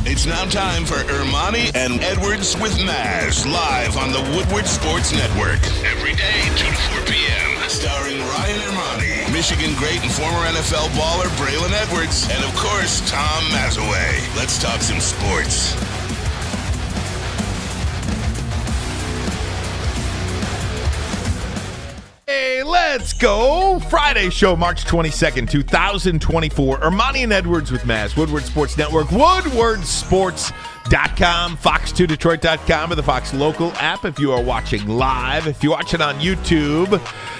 It's now time for Ermanni and Edwards with Maz, live on the Woodward Sports Network. Every day, 2 to 4 p.m. Starring Ryan Ermanni, Michigan great and former NFL baller Braylon Edwards, and of course, Tom Mazaway. Let's talk some sports. Hey, let's go. Friday show, March 22nd, 2024. Ermanni and Edwards with Maz, Woodward Sports Network, woodwardsports.com, fox2detroit.com, or the Fox Local app if you are watching live. If you're watching on YouTube,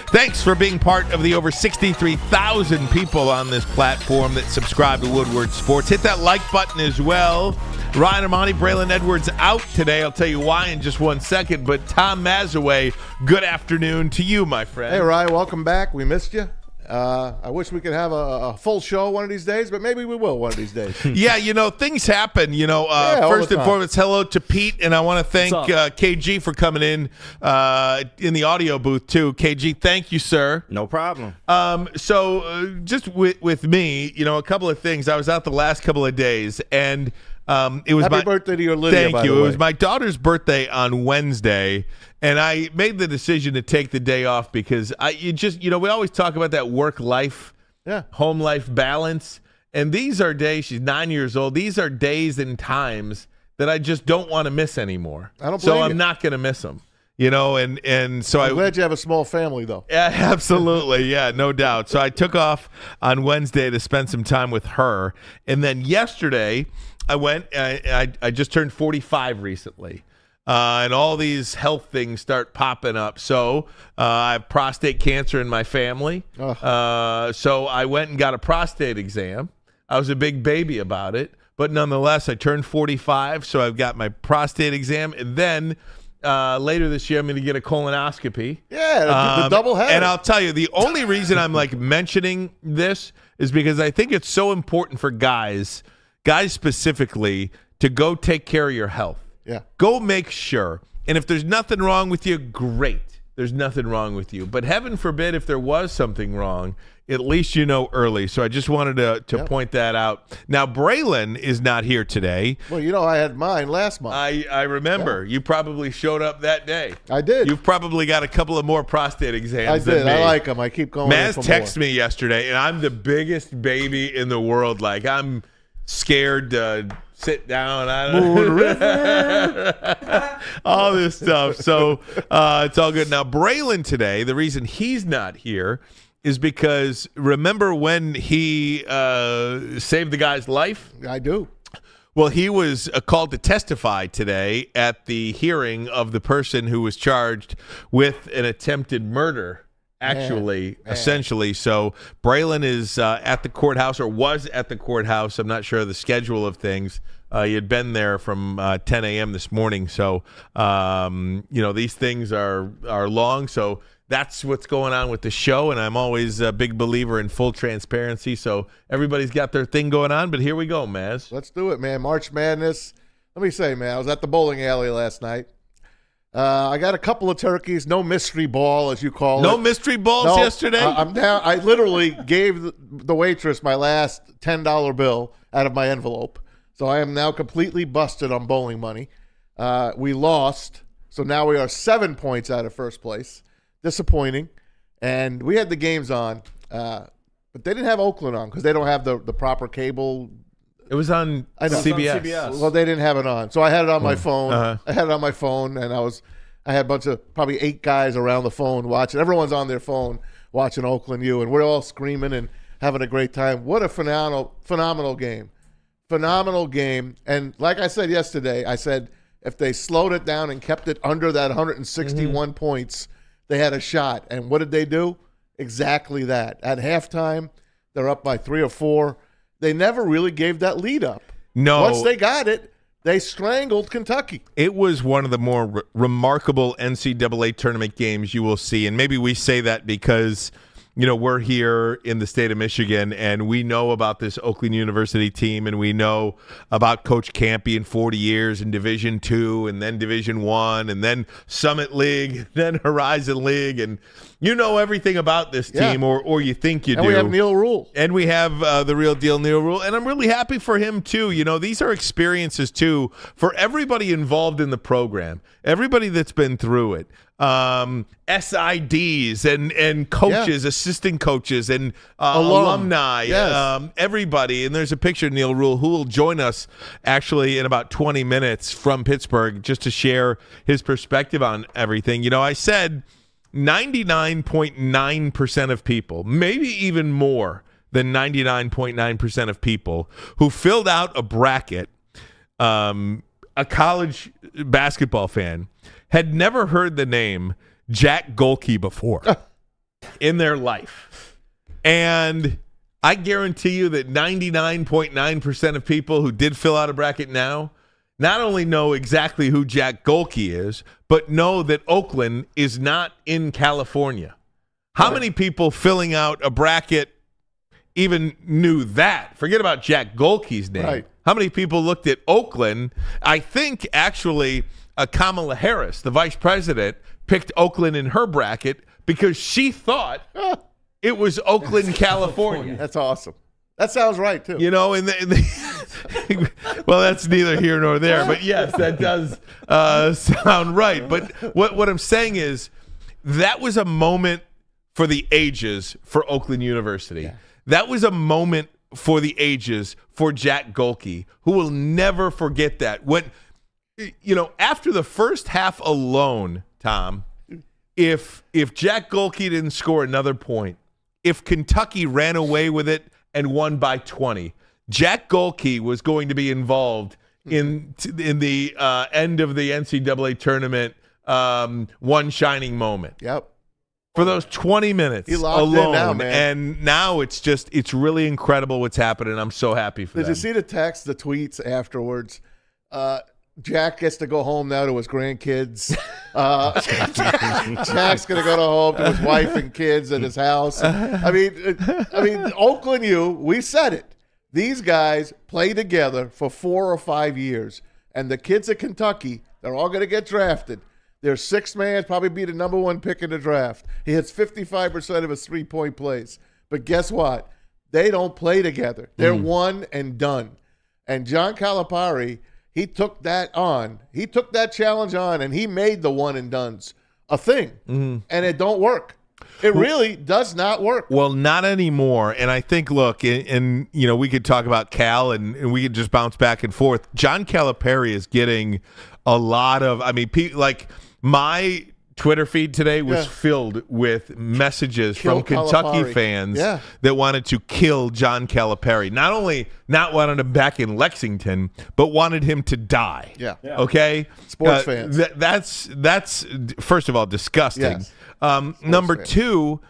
thanks for being part of the over 63,000 people on this platform that subscribe to Woodward Sports. Hit that like button as well. Ryan Ermanni, Braylon Edwards out today. I'll tell you why in just 1 second. But Tom Mazaway, good afternoon to you, my friend. Hey, Ryan, welcome back. We missed you. I wish we could have a full show one of these days, but maybe we will one of these days. Yeah, things happen. First and foremost, hello to Pete, and I want to thank KG for coming in the audio booth, too. KG, thank you, sir. No problem. Just with me, a couple of things. I was out the last couple of days, and it was Happy birthday to your Lydia, Thank you. It was my daughter's birthday on Wednesday, and I made the decision to take the day off because we always talk about that work-life, home-life balance, and these are days, she's 9 years old, these are days and times that I just don't want to miss anymore. I don't blame you. I'm not going to miss them. And so I'm glad you have a small family, though. Yeah, absolutely. Yeah, no doubt. So I took off on Wednesday to spend some time with her. And then yesterday I went, I just turned 45 recently. And all these health things start popping up. So I have prostate cancer in my family. So I went and got a prostate exam. I was a big baby about it. But nonetheless, I turned 45. So I've got my prostate exam. And then later this year, I'm going to get a colonoscopy. Yeah, the double header. And I'll tell you, the only reason I'm mentioning this is because I think it's so important for guys specifically, to go take care of your health. Yeah. Go make sure. And if there's nothing wrong with you, great. There's nothing wrong with you. But heaven forbid if there was something wrong, at least you know early. So I just wanted to point that out. Now, Braylon is not here today. Well, I had mine last month. I remember. Yeah. You probably showed up that day. I did. You've probably got a couple of more prostate exams than me. I like them. I keep going. Maz texted me yesterday, and I'm the biggest baby in the world. Like, I'm scared to sit down. All this stuff. So it's all good. Now, Braylon today, the reason he's not here is because remember when he saved the guy's life? I do. Well, he was called to testify today at the hearing of the person who was charged with an attempted murder. Essentially. So Braylon is at the courthouse, or was at the courthouse. I'm not sure of the schedule of things. He had been there from 10 a.m. this morning. So, these things are long. So that's what's going on with the show. And I'm always a big believer in full transparency. So everybody's got their thing going on. But here we go, Maz. Let's do it, man. March Madness. Let me say, man, I was at the bowling alley last night. I got a couple of turkeys, no mystery ball, as you call it. No mystery balls yesterday? I'm down. I literally gave the waitress my last $10 bill out of my envelope. So I am now completely busted on bowling money. We lost, so now we are 7 points out of first place. Disappointing. And we had the games on, but they didn't have Oakland on because they don't have the proper cable. It was on CBS. Well, they didn't have it on, so I had it on my phone. I had it on my phone, and I had a bunch of probably 8 guys around the phone watching. Everyone's on their phone watching Oakland U, and we're all screaming and having a great time. What a phenomenal game. Phenomenal game. And like I said yesterday, I said if they slowed it down and kept it under that 161 points, they had a shot. And what did they do? Exactly that. At halftime, they're up by 3 or 4. They never really gave that lead up. No. Once they got it, they strangled Kentucky. It was one of the more remarkable NCAA tournament games you will see. And maybe we say that because we're here in the state of Michigan, and we know about this Oakland University team, and we know about Coach Campy in 40 years in Division II, and then Division I, and then Summit League, and then Horizon League, and you know everything about this team, or you think you do. And we have Neal Ruhl. And we have the real deal Neal Ruhl, and I'm really happy for him, too. These are experiences, too, for everybody involved in the program, everybody that's been through it. SIDs and coaches, assistant coaches, and alumni, everybody. And there's a picture of Neal Ruhl, who will join us actually in about 20 minutes from Pittsburgh just to share his perspective on everything. I said 99.9% of people, maybe even more than 99.9% of people who filled out a bracket, a college basketball fan, had never heard the name Jack Gohlke before in their life. And I guarantee you that 99.9% of people who did fill out a bracket now not only know exactly who Jack Gohlke is, but know that Oakland is not in California. How many people filling out a bracket even knew that? Forget about Jack Gohlke's name. Right. How many people looked at Oakland? I think actually Kamala Harris, the vice president, picked Oakland in her bracket because she thought it was Oakland, California. That's awesome. That sounds right, too. Well, that's neither here nor there. But, yes, that does sound right. But what I'm saying is that was a moment for the ages for Oakland University. Yeah. That was a moment for the ages for Jack Gohlke, who will never forget that. When after the first half alone, Tom, if Jack Gohlke didn't score another point, if Kentucky ran away with it and won by 20, Jack Gohlke was going to be involved in the end of the NCAA tournament, one shining moment. Yep. For those 20 minutes alone. Now, man. And now it's really incredible what's happening. I'm so happy for them. Did you see the text, the tweets afterwards? Jack gets to go home now to his grandkids. Jack's going to go home to his wife and kids at his house. I mean, Oakland U, we said it. These guys play together for 4 or 5 years. And the kids at Kentucky, they're all going to get drafted. Their sixth man probably be the number 1 pick in the draft. He hits 55% of his three-point plays. But guess what? They don't play together. They're one and done. And John Calipari, he took that on. He took that challenge on, and he made the one and dones a thing. And it don't work. It really does not work. Well, not anymore. And I think, look, and we could talk about Cal, and we could just bounce back and forth. John Calipari is getting a lot of, like my Twitter feed today was filled with messages from Kentucky fans that wanted to kill John Calipari. Not only not wanted him back in Lexington, but wanted him to die. Yeah. Okay? Sports fans. That's first of all, disgusting. Yes. Number fans. 2,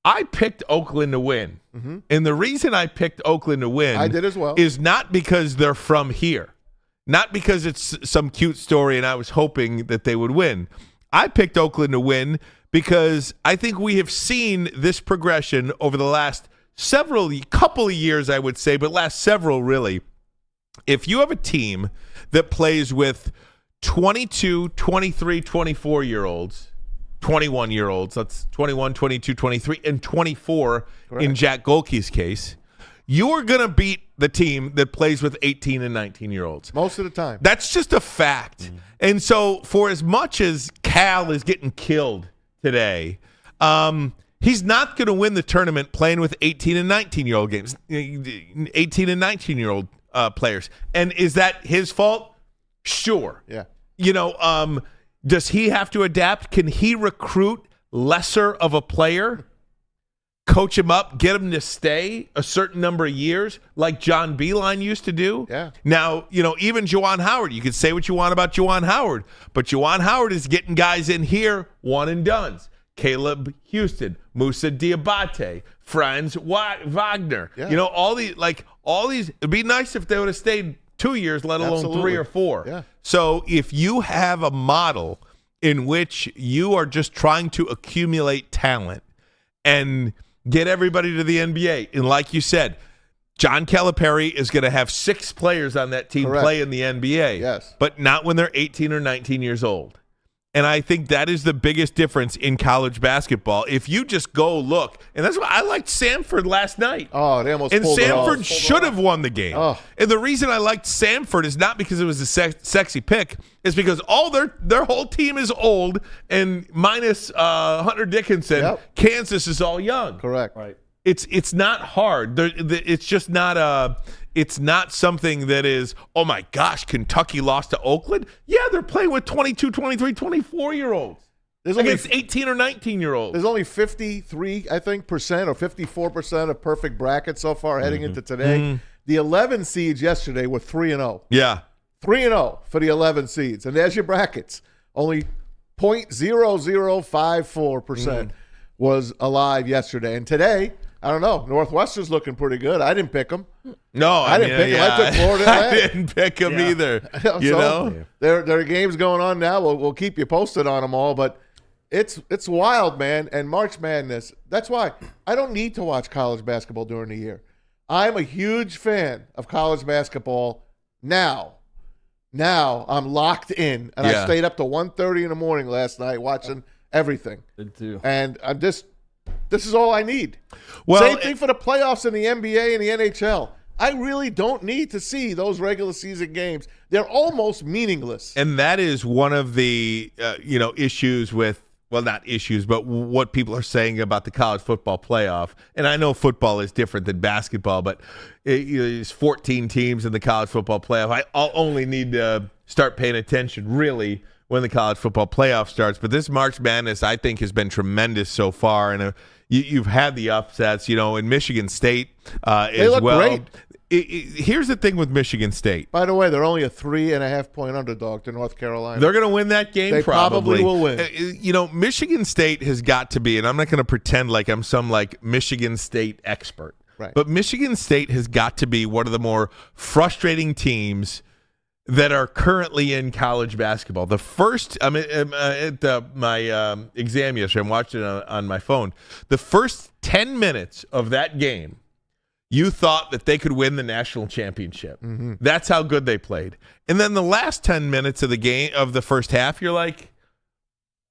I picked Oakland to win. And the reason I picked Oakland to win I did as well. is not because they're from here. Not because it's some cute story and I was hoping that they would win. I picked Oakland to win because I think we have seen this progression over the last couple of years, I would say, but last several really. If you have a team that plays with 22, 23, 24-year-olds, 21-year-olds, that's 21, 22, 23, and 24 in Jack Gohlke's case, you're going to beat the team that plays with 18 and 19-year-olds. Most of the time. That's just a fact. And so for as much as Cal is getting killed today, he's not going to win the tournament playing with 18 and 19-year-old games, 18 and 19-year-old players. And is that his fault? Sure. Yeah. Does he have to adapt? Can he recruit lesser of a player? Coach him up, get him to stay a certain number of years like John Beilein used to do. Yeah. Now, even Juwan Howard, you can say what you want about Juwan Howard, but Juwan Howard is getting guys in here, one and dones. Caleb Houston, Moussa Diabate, Franz Wagner. Yeah. All these, it'd be nice if they would have stayed 2 years, let alone Absolutely. 3 or 4. Yeah. So if you have a model in which you are just trying to accumulate talent and get everybody to the NBA. And like you said, John Calipari is going to have 6 players on that team play in the NBA. Yes. But not when they're 18 or 19 years old. And I think that is the biggest difference in college basketball. If you just go look, and that's why I liked Samford last night. Oh, they almost and pulled it off. Samford should have won the game. Oh. And the reason I liked Samford is not because it was a sexy pick. It's because all their whole team is old, and minus Hunter Dickinson, Kansas is all young. Correct. Right. It's not hard. It's just not it's not something that is, oh my gosh, Kentucky lost to Oakland? Yeah, they're playing with 22, 23, 24-year-olds. Against 18 or 19-year-olds. There's only 53, I think, percent or 54% of perfect brackets so far heading into today. The 11 seeds yesterday were 3-0. Yeah. 3-0 for the 11 seeds. And there's your brackets. Only 0.0054% was alive yesterday. And today, I don't know, Northwestern's looking pretty good. I didn't pick them. No, I didn't pick them. I took Florida I didn't pick them either. You know? There are games going on now. We'll keep you posted on them all, but it's wild, man. And March Madness, that's why I don't need to watch college basketball during the year. I'm a huge fan of college basketball now. Now I'm locked in, and I stayed up to 1:30 in the morning last night watching everything. Did too. And I'm just – this is all I need. Well, same thing for the playoffs in the NBA and the NHL. I really don't need to see those regular season games. They're almost meaningless. And that is one of the issues with, well, not issues, but what people are saying about the college football playoff. And I know football is different than basketball, but there's 14 teams in the college football playoff. I'll only need to start paying attention really when the college football playoff starts. But this March Madness, I think, has been tremendous so far. And you've had the upsets, in Michigan State they as look well. Great. Here's the thing with Michigan State. By the way, they're only a 3.5-point underdog to North Carolina. They're going to win that game. They probably will win. Michigan State has got to be, and I'm not going to pretend like I'm some Michigan State expert, right? But Michigan State has got to be one of the more frustrating teams that are currently in college basketball. The first, at my exam yesterday, I'm watching it on my phone. The first 10 minutes of that game, you thought that they could win the national championship. Mm-hmm. That's how good they played. And then the last 10 minutes of the game, of the first half, you're like,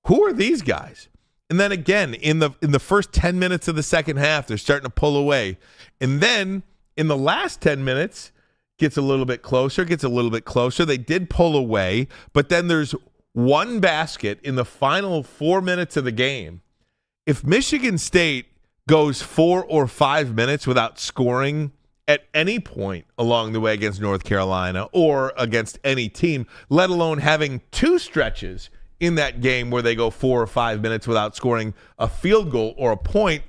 who are these guys? And then again, in the first 10 minutes of the second half, they're starting to pull away. And then in the last 10 minutes, gets a little bit closer. They did pull away, but then there's one basket in the final 4 minutes of the game. If Michigan State goes 4 or 5 minutes without scoring at any point along the way against North Carolina or against any team, let alone having 2 stretches in that game where they go 4 or 5 minutes without scoring a field goal or a point,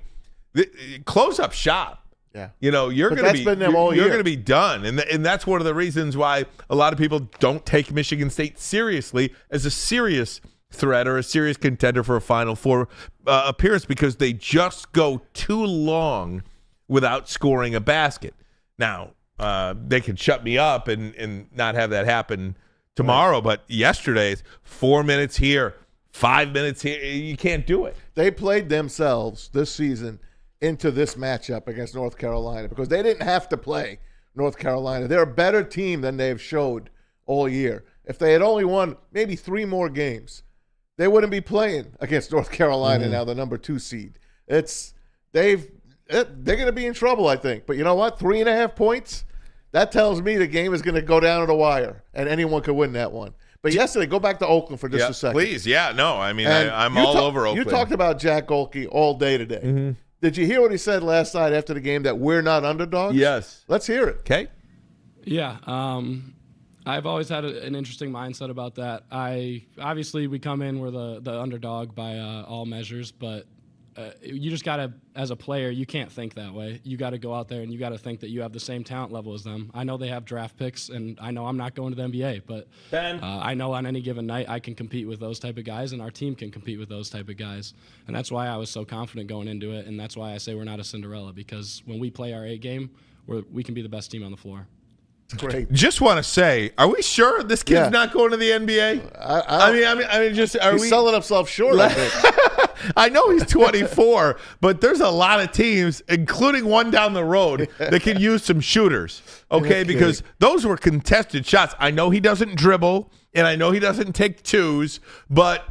close up shop. Yeah, you're going to be done, and that's one of the reasons why a lot of people don't take Michigan State seriously as a serious threat or a serious contender for a Final Four appearance, because they just go too long without scoring a basket. Now, they could shut me up and not have that happen tomorrow, but yesterday, 4 minutes here, 5 minutes here, you can't do it. They played themselves this season into this matchup against North Carolina because they didn't have to play North Carolina. They're a better team than they've showed all year. If they had only won maybe 3 more games, they wouldn't be playing against North Carolina now, the number 2 seed. They're going to be in trouble, I think. But you know what? 3.5 points, that tells me the game is going to go down to the wire, and anyone could win that one. But yesterday, go back to Oakland for just a second. Please, no, I mean, I'm all over Oakland. You talked about Jack Gohlke all day today. Mm-hmm. Did you hear what he said last night after the game, that we're not underdogs? Yes. Let's hear it. Okay. Yeah. I've always had an interesting mindset about that. Obviously we come in, we're the underdog by all measures, but you just got to, as a player, you can't think that way. You got to go out there and you got to think that you have the same talent level as them. I know they have draft picks, and I know I'm not going to the NBA, but I know on any given night I can compete with those type of guys, and our team can compete with those type of guys. And that's why I was so confident going into it, and that's why I say we're not a Cinderella, because when we play our A game, we can be the best team on the floor. Great. Just want to say, are we sure this kid's not going to the NBA? I mean, just are he's we selling himself short? I think. I know he's 24, but there's a lot of teams, including one down the road, that can use some shooters, okay? Because those were contested shots. I know he doesn't dribble, and I know he doesn't take twos, but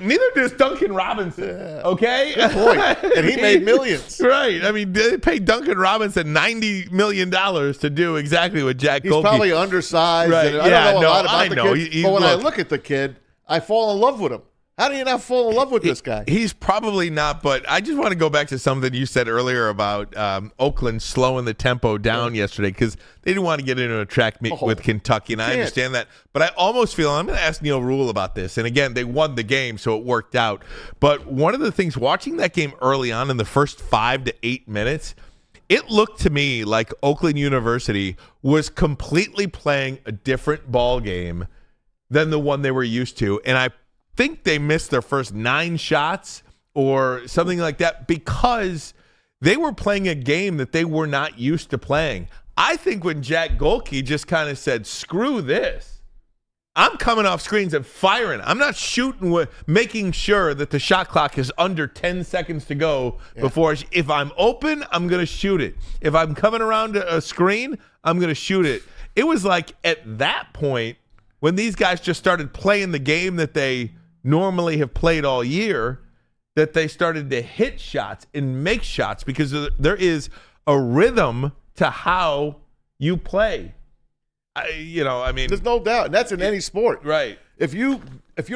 neither does Duncan Robinson, okay? Good point. And he made millions. Right. I mean, they paid Duncan Robinson $90 million to do exactly what Jack Gohlke. He's probably undersized. Right. And I don't know a lot about the kid, but when I look, look at the kid, I fall in love with him. How do you not fall in love with this guy? He's probably not, but I just want to go back to something you said earlier about Oakland slowing the tempo down yesterday because they didn't want to get into a track meet with Kentucky, and I understand that. But I almost feel, I'm going to ask Neal Ruhl about this, and again, they won the game, so it worked out. But one of the things, watching that game early on in the first 5 to 8 minutes, it looked to me like Oakland University was completely playing a different ball game than the one they were used to, and I think they missed their first 9 shots or something like that because they were playing a game that they were not used to playing. I think when Jack Gohlke just kind of said, screw this, I'm coming off screens and firing. I'm not shooting with making sure that the shot clock is under 10 seconds to go before. If I'm open, I'm going to shoot it. If I'm coming around a screen, I'm going to shoot it. It was like at that point when these guys just started playing the game that they normally have played all year, that they started to hit shots and make shots because there is a rhythm to how you play. I mean, there's no doubt. And that's in any sport. Right. If you're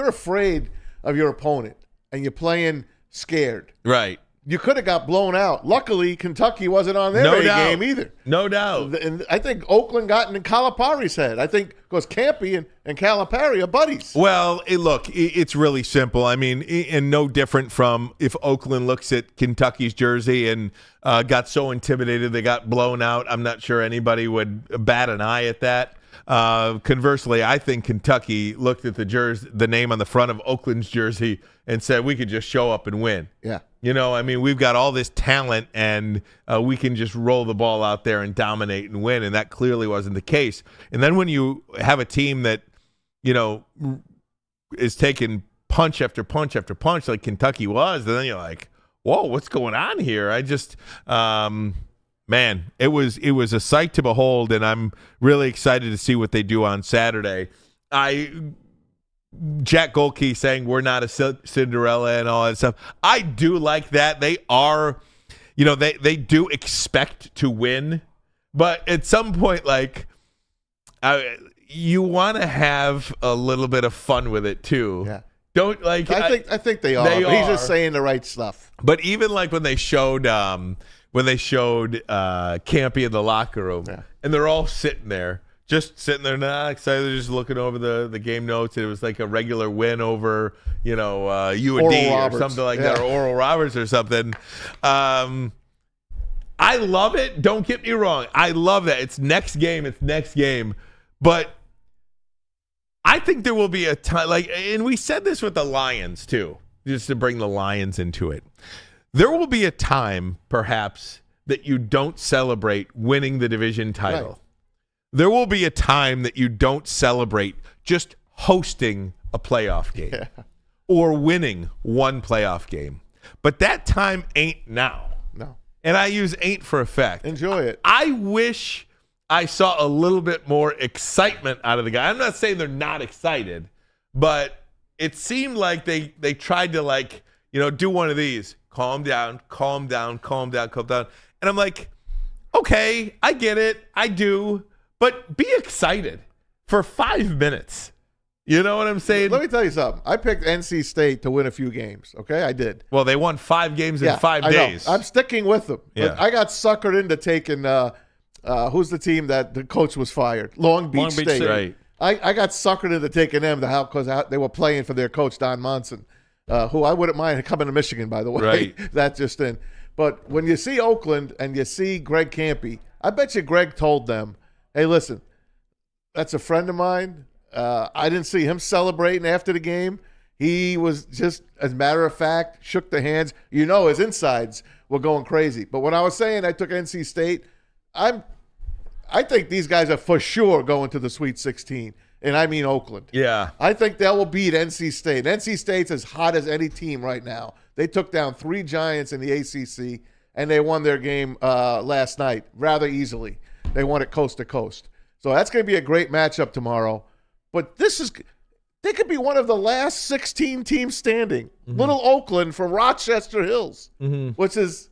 afraid of your opponent and you're playing scared, right, you could have got blown out. Luckily, Kentucky wasn't on their game either. No doubt. And I think Oakland got in Calipari's head. I think because Campy and Calipari are buddies. Well, it's really simple. I mean, and no different from if Oakland looks at Kentucky's jersey and got so intimidated they got blown out. I'm not sure anybody would bat an eye at that. Conversely, I think Kentucky looked at the name on the front of Oakland's jersey and said, we could just show up and win. Yeah. I mean, we've got all this talent and we can just roll the ball out there and dominate and win. And that clearly wasn't the case. And then when you have a team that, is taking punch after punch after punch like Kentucky was, then you're like, whoa, what's going on here? I just, man, it was a sight to behold, and I'm really excited to see what they do on Saturday. Jack Gohlke saying we're not a Cinderella and all that stuff. I do like that. They are, they do expect to win, but at some point, you want to have a little bit of fun with it too. Yeah. Don't like. I think they are. But he's just saying the right stuff. But even like when they showed Campy in the locker room, and they're all sitting there, not excited. They're just looking over the game notes. And it was like a regular win over, UAD or something like that, or Oral Roberts or something. I love it. Don't get me wrong. I love that. It's next game. But I think there will be a time, and we said this with the Lions too, just to bring the Lions into it. There will be a time, perhaps, that you don't celebrate winning the division title. Right. There will be a time that you don't celebrate just hosting a playoff game or winning one playoff game. But that time ain't now. No. And I use ain't for effect. Enjoy it. I wish I saw a little bit more excitement out of the guy. I'm not saying they're not excited, but it seemed like they tried to do one of these. Calm down. And I'm like, okay, I get it. I do. But be excited for 5 minutes. You know what I'm saying? Let me tell you something. I picked NC State to win a few games. Okay, I did. Well, they won 5 games in 5 days. I'm sticking with them. Yeah. But I got suckered into taking who's the team that the coach was fired? Long Beach State. Right. I got suckered into taking them because they were playing for their coach, Don Monson, who I wouldn't mind coming to Michigan, by the way. Right. That just in. But when you see Oakland and you see Greg Campy, I bet you Greg told them, hey, listen, that's a friend of mine. I didn't see him celebrating after the game. He was just, as a matter of fact, shook the hands. His insides were going crazy. But when I was saying I took NC State, I think these guys are for sure going to the Sweet 16. and I mean Oakland. Yeah. I think they will beat NC State. NC State's as hot as any team right now. They took down 3 giants in the ACC, and they won their game last night rather easily. They won it coast to coast. So that's going to be a great matchup tomorrow. But they could be one of the last 16 teams standing. Little Oakland from Rochester Hills, which is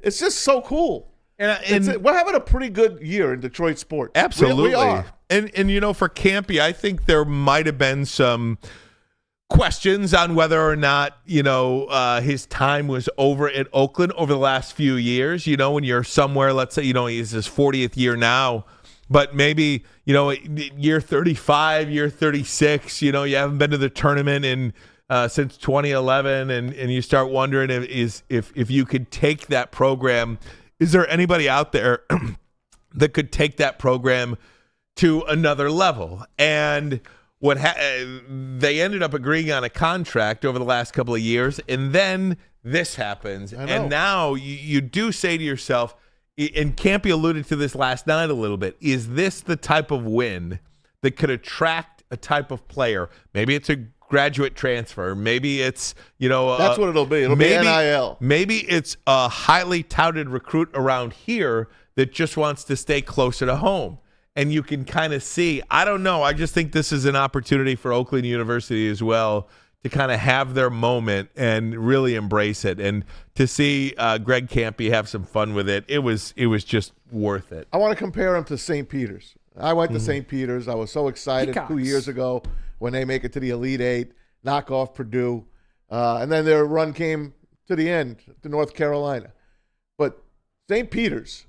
it's just so cool. And we're having a pretty good year in Detroit sports. Absolutely. We are. And for Campy, I think there might have been some questions on whether or not, his time was over at Oakland over the last few years. When you're somewhere, let's say, he's his 40th year now, but maybe, year 35, year 36, you haven't been to the tournament since 2011, and you start wondering if you could take that program. Is there anybody out there that could take that program to another level? And they ended up agreeing on a contract over the last couple of years, and then this happens. And now you do say to yourself, and Campy alluded to this last night a little bit, is this the type of win that could attract a type of player? Maybe it's a graduate transfer. Maybe it's, that's what it'll be. It'll be NIL. Maybe it's a highly touted recruit around here that just wants to stay closer to home. And you can kind of see, I don't know, I just think this is an opportunity for Oakland University as well to kind of have their moment and really embrace it. And to see Greg Campy have some fun with it, it was just worth it. I want to compare him to St. Peter's. I went to St. Peter's. I was so excited 2 years ago when they make it to the Elite Eight, knock off Purdue. And then their run came to the end to North Carolina. But St. Peter's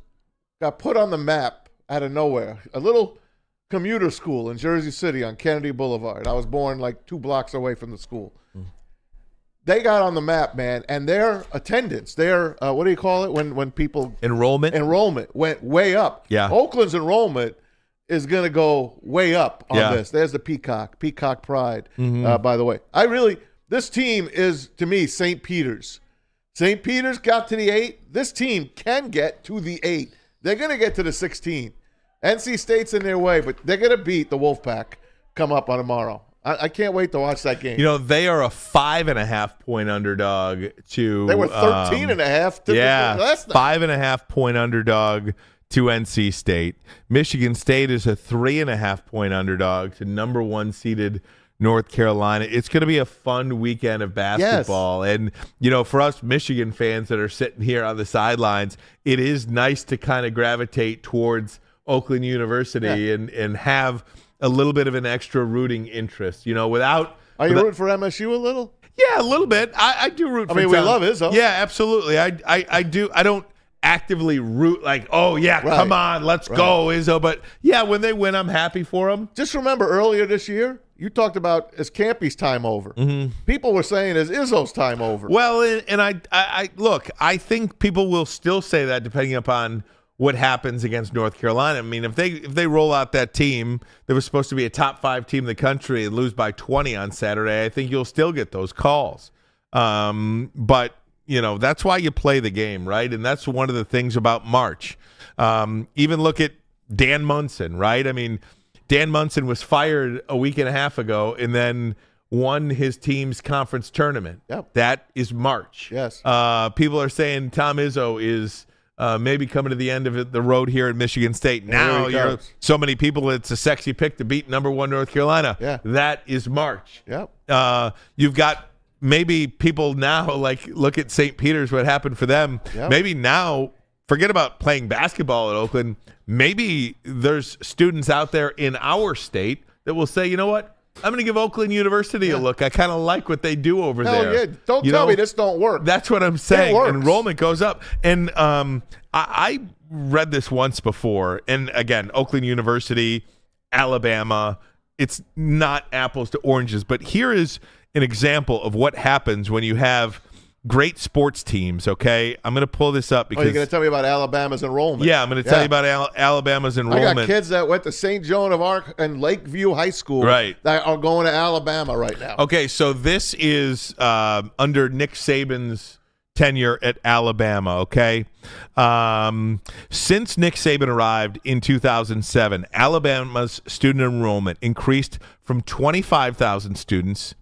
got put on the map out of nowhere. A little commuter school in Jersey City on Kennedy Boulevard. I was born like 2 blocks away from the school. They got on the map, man, and their attendance, their what do you call it when people enrollment went way up. Yeah, Oakland's enrollment is going to go way up on this. There's the Peacock Pride. By the way, this team is to me St. Peter's. St. Peter's got to the 8. This team can get to the 8. They're going to get to the 16. NC State's in their way, but they're going to beat the Wolfpack come up on tomorrow. I can't wait to watch that game. They are a 5.5-point underdog to. They were 13.5. Yeah, 5.5-point underdog to NC State. Michigan State is a 3.5-point underdog to number 1 seeded North Carolina. It's going to be a fun weekend of basketball. Yes. And, for us Michigan fans that are sitting here on the sidelines, it is nice to kind of gravitate towards Oakland University and have a little bit of an extra rooting interest, without. Are you rooting for MSU a little? Yeah, a little bit. I do root for we love Izzo. Yeah, absolutely. I do. I don't actively root like, come on, let's go, Izzo. But, when they win, I'm happy for them. Just remember earlier this year, you talked about is Campy's time over. People were saying is Izzo's time over. Well, and I look, I think people will still say that depending upon what happens against North Carolina. I mean, if they roll out that team that was supposed to be a top 5 team in the country and lose by 20 on Saturday, I think you'll still get those calls. But, that's why you play the game, right? And that's one of the things about March. Even look at Dan Munson, right? I mean, Dan Munson was fired a week and a half ago and then won his team's conference tournament. Yep. That is March. Yes. People are saying Tom Izzo is maybe coming to the end of the road here at Michigan State. Now you're so many people, it's a sexy pick to beat number 1 North Carolina. Yeah. That is March. Yep. You've got maybe people now, like, look at St. Peter's, what happened for them. Yep. Maybe now, forget about playing basketball at Oakland. Maybe there's students out there in our state that will say, you know what? I'm going to give Oakland University a look. I kind of like what they do over there. Yeah. Don't tell me this don't work. That's what I'm saying. Enrollment goes up. And I read this once before. And, again, Oakland University, Alabama, it's not apples to oranges. But here is an example of what happens when you have great sports teams, okay? I'm going to pull this up because... you're going to tell me about Alabama's enrollment. Yeah, I'm going to tell you about Alabama's enrollment. I got kids that went to St. Joan of Arc and Lakeview High School that are going to Alabama right now. Okay, so this is under Nick Saban's tenure at Alabama, okay? Since Nick Saban arrived in 2007, Alabama's student enrollment increased from 25,000 students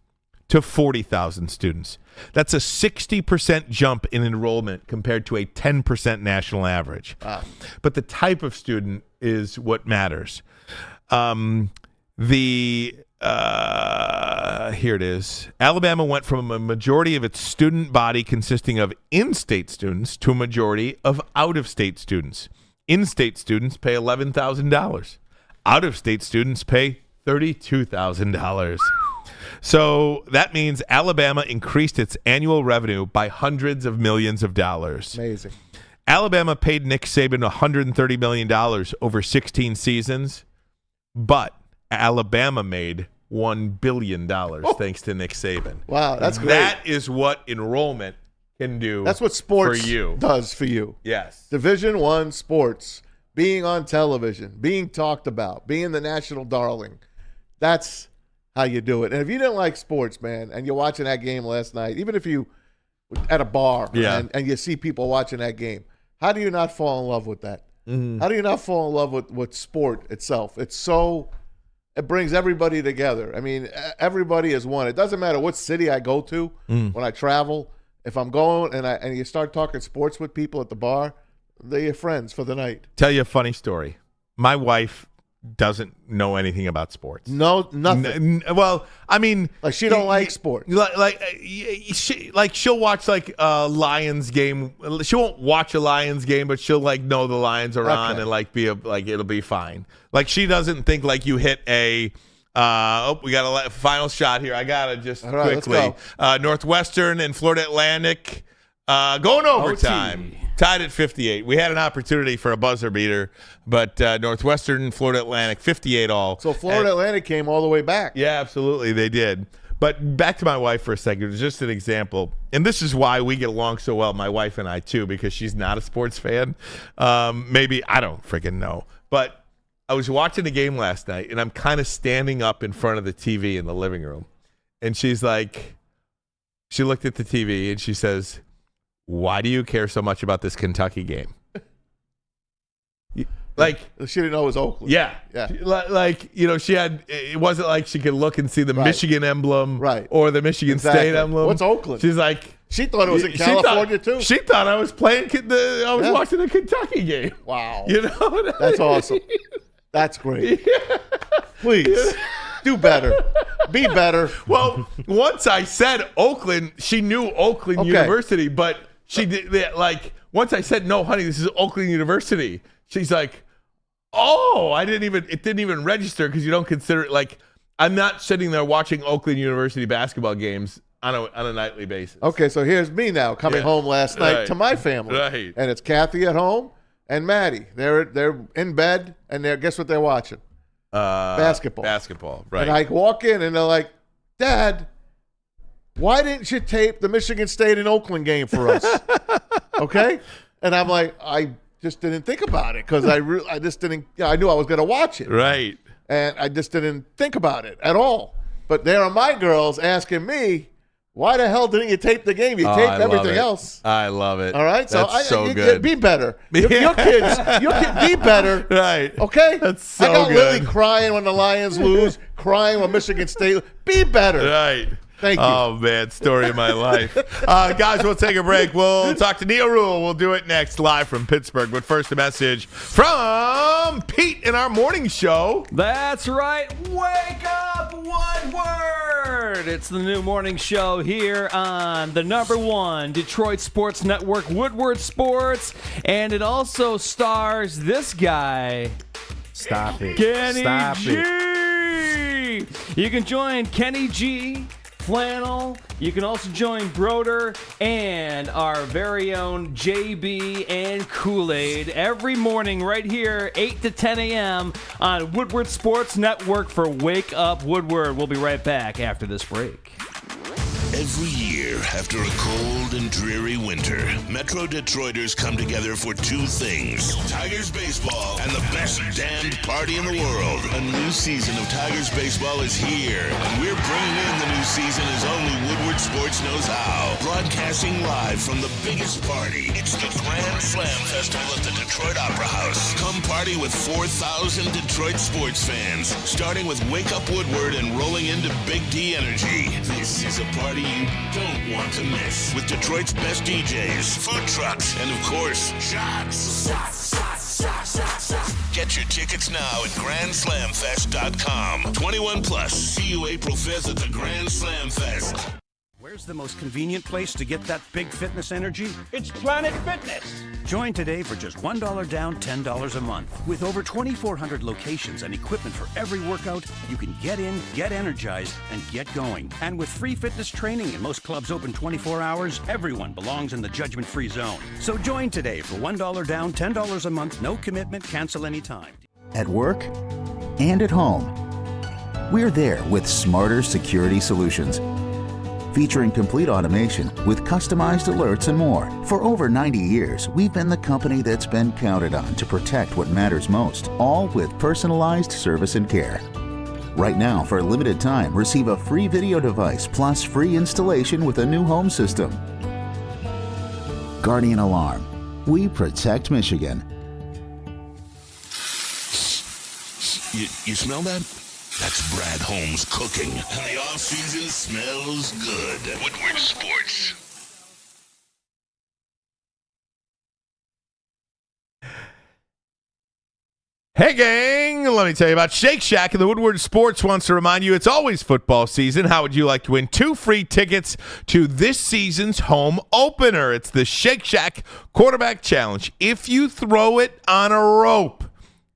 to 40,000 students. That's a 60% jump in enrollment compared to a 10% national average. Wow. But the type of student is what matters. Here it is. Alabama went from a majority of its student body consisting of in-state students to a majority of out-of-state students. In-state students pay $11,000. Out-of-state students pay $32,000. So that means Alabama increased its annual revenue by hundreds of millions of dollars. Amazing. Alabama paid Nick Saban $130 million over 16 seasons, but Alabama made $1 billion thanks to Nick Saban. Wow, that's great. That is what enrollment can do. That's what sports for you. does for you. Yes. Division I sports, being on television, being talked about, being the national darling. That's how you do it. And if you didn't like sports, man, and you're watching that game last night, even if you at a bar and you see people watching that game, how do you not fall in love with that? Mm-hmm. How do you not fall in love with sport itself? It brings everybody together. I mean, everybody is one. It doesn't matter what city I go to when I travel. If I'm going and you start talking sports with people at the bar, they're your friends for the night. Tell you a funny story. My wife doesn't know anything about sports. No, nothing. Well, I mean, like she don't like sports. She'll watch like a Lions game. She won't watch a Lions game, but she'll like know the Lions are on and like it'll be fine. Like she doesn't think like you hit a. We got a final shot here. I gotta just quickly. Northwestern and Florida Atlantic going overtime. Tied at 58. We had an opportunity for a buzzer beater, but Northwestern and Florida Atlantic, 58 all. So Florida Atlantic came all the way back. Yeah, absolutely. They did. But back to my wife for a second. It was just an example. And this is why we get along so well, my wife and I, too, because she's not a sports fan. Maybe, I don't freaking know. But I was watching the game last night, and I'm kind of standing up in front of the TV in the living room. And she's like, she looked at the TV, and she says, "Why do you care so much about this Kentucky game?" Like she didn't know it was Oakland. Yeah. Like she had. It wasn't like she could look and see the Michigan emblem, or the Michigan State emblem. What's Oakland? She's like, she thought it was in California too. She thought I was playing. I was watching a Kentucky game. Wow. That's awesome. That's great. Yeah. Please. Do better. Be better. Well, once I said Oakland, she knew Oakland University, but she did once I said, "No, honey, this is Oakland University." She's like, "Oh, it didn't even register because you don't consider it like I'm not sitting there watching Oakland University basketball games on a nightly basis." Okay, so here's me now coming home last night to my family. Right. And it's Kathy at home and Maddie. They're in bed and guess what they're watching? Basketball. Right. And I walk in and they're like, "Dad, why didn't you tape the Michigan State and Oakland game for us?" Okay? And I'm like, I just didn't think about it because I just didn't. I knew I was going to watch it. Right. And I just didn't think about it at all. But there are my girls asking me, "Why the hell didn't you tape the game? You taped everything else." I love it. All right, that's so good. Be better. Your kids, be better. Right. Okay. That's so good. I got Lily crying when the Lions lose, crying when Michigan State. Be better. Right. Thank you. Oh, man, story of my life. Guys, we'll take a break. We'll talk to Neal Ruhl. We'll do it next live from Pittsburgh. But first, a message from Pete in our morning show. That's right. Wake up, Woodward. It's the new morning show here on the #1 Detroit Sports Network, Woodward Sports. And it also stars this guy. Stop it. Kenny Stop G. it. You can join Kenny G, Flannel. You can also join Broder and our very own JB and Kool-Aid every morning right here, 8 to 10 a.m. on Woodward Sports Network for Wake Up Woodward. We'll be right back after this break. Every year, after a cold and dreary winter, Metro Detroiters come together for two things: Tigers baseball and the best damned party in the world. A new season of Tigers baseball is here, and we're bringing in the new season as only Woodward Sports knows how. Broadcasting live from the biggest party. It's the Grand Slam Festival at the Detroit Opera House. Come party with 4,000 Detroit sports fans, starting with Wake Up Woodward and rolling into Big D Energy. This is a party you don't want to miss, with Detroit's best DJs, food trucks, and of course, shots. Get your tickets now at GrandSlamFest.com. 21 plus. See you April 5th at the Grand Slam Fest. Where's the most convenient place to get that big fitness energy? It's Planet Fitness. Join today for just $1 down, $10 a month. With over 2,400 locations and equipment for every workout, you can get in, get energized, and get going. And with free fitness training and most clubs open 24 hours, everyone belongs in the judgment-free zone. So join today for $1 down, $10 a month, no commitment, cancel anytime. At work and at home, we're there with smarter security solutions. Featuring complete automation with customized alerts and more. For over 90 years, we've been the company that's been counted on to protect what matters most, all with personalized service and care. Right now, for a limited time, receive a free video device plus free installation with a new home system. Guardian Alarm. We protect Michigan. You smell that? That's Brad Holmes cooking. And the off-season smells good. Woodward Sports. Hey, gang, let me tell you about Shake Shack. And the Woodward Sports wants to remind you it's always football season. How would you like to win 2 free tickets to this season's home opener? It's the Shake Shack Quarterback Challenge. If you throw it on a rope,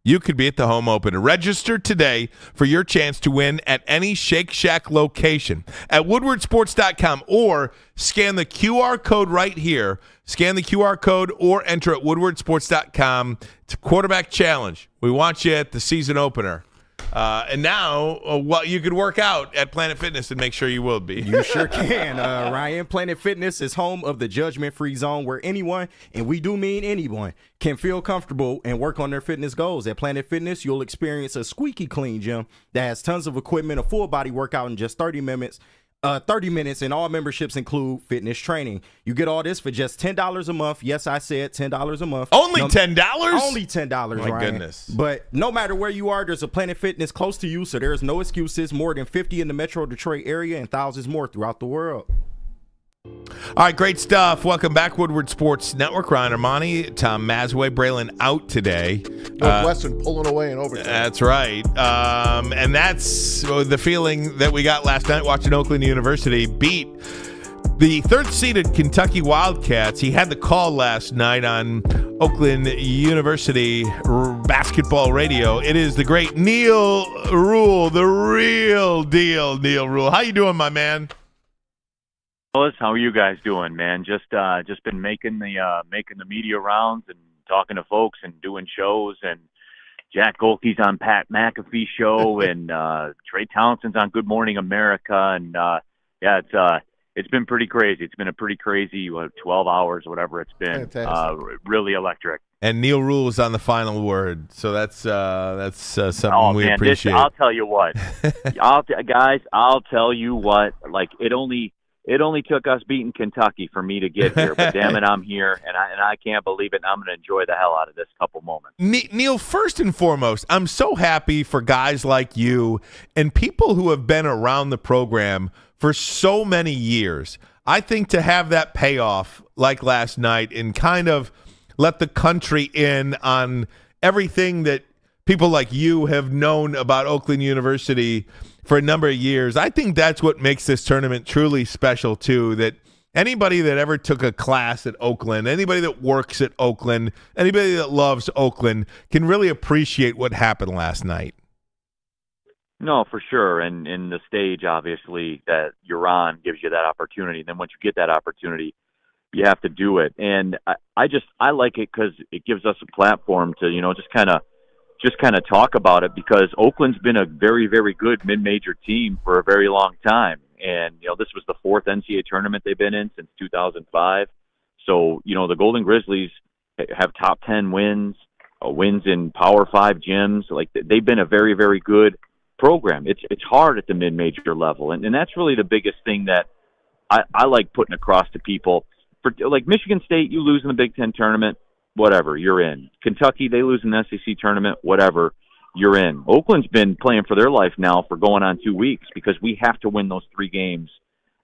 you could be at the home opener. Register today for your chance to win at any Shake Shack location at woodwardsports.com, or scan the QR code right here. Scan the QR code or enter at woodwardsports.com. It's a quarterback challenge. We want you at the season opener. And now, you could work out at Planet Fitness and make sure you will be. You sure can, Ryan. Planet Fitness is home of the judgment-free zone where anyone, and we do mean anyone, can feel comfortable and work on their fitness goals. At Planet Fitness, you'll experience a squeaky clean gym that has tons of equipment, a full-body workout in just 30 minutes, and all memberships include fitness training. You get all this for just $10 a month. Yes, I said $10 a month. Only $10? Only $10, My Ryan. goodness. But no matter where you are, there's a Planet Fitness close to you, so there's no excuses. More than 50 in the Metro Detroit area and thousands more throughout the world. All right, great stuff. Welcome back, Woodward Sports Network. Ryan Ermanni, Tom Mazaway, Braylon out today. Northwestern pulling away in overtime. That's right. And that's the feeling that we got last night watching Oakland University beat the third-seeded Kentucky Wildcats. He had the call last night on Oakland University basketball radio. It is the great Neal Ruhl, the real deal Neal Ruhl. How you doing, my man? How are you guys doing, man? Just been making the media rounds and talking to folks and doing shows, and Jack Gohlke's on Pat McAfee's show, and Trey Townsend's on Good Morning America, and it's been pretty crazy. It's been a pretty crazy 12 hours, whatever it's been. Really electric. And Neal Ruhl is on the final word, so that's something we appreciate. I'll tell you what, I'll tell you what. Like it only took us beating Kentucky for me to get here, but damn it, I'm here, and I can't believe it, and I'm going to enjoy the hell out of this couple moments. Neal, first and foremost, I'm so happy for guys like you and people who have been around the program for so many years. I think to have that payoff like last night and kind of let the country in on everything that people like you have known about Oakland University for a number of years. I think that's what makes this tournament truly special, too, that anybody that ever took a class at Oakland, anybody that works at Oakland, anybody that loves Oakland can really appreciate what happened last night. No, for sure. And the stage, obviously, that you're on gives you that opportunity. And then once you get that opportunity, you have to do it. And I like it because it gives us a platform to, just kind of talk about it, because Oakland's been a very, very good mid-major team for a very long time. and this was the fourth NCAA tournament they've been in since 2005. So the Golden Grizzlies have top 10 wins in Power 5 gyms. Like, they've been a very, very good program. It's hard at the mid-major level, and that's really the biggest thing that I like putting across to people. For like Michigan State, you lose in the Big Ten tournament, whatever, you're in. Kentucky, they lose in the SEC tournament, whatever, you're in. Oakland's been playing for their life now for going on 2 weeks because we have to win those 3 games.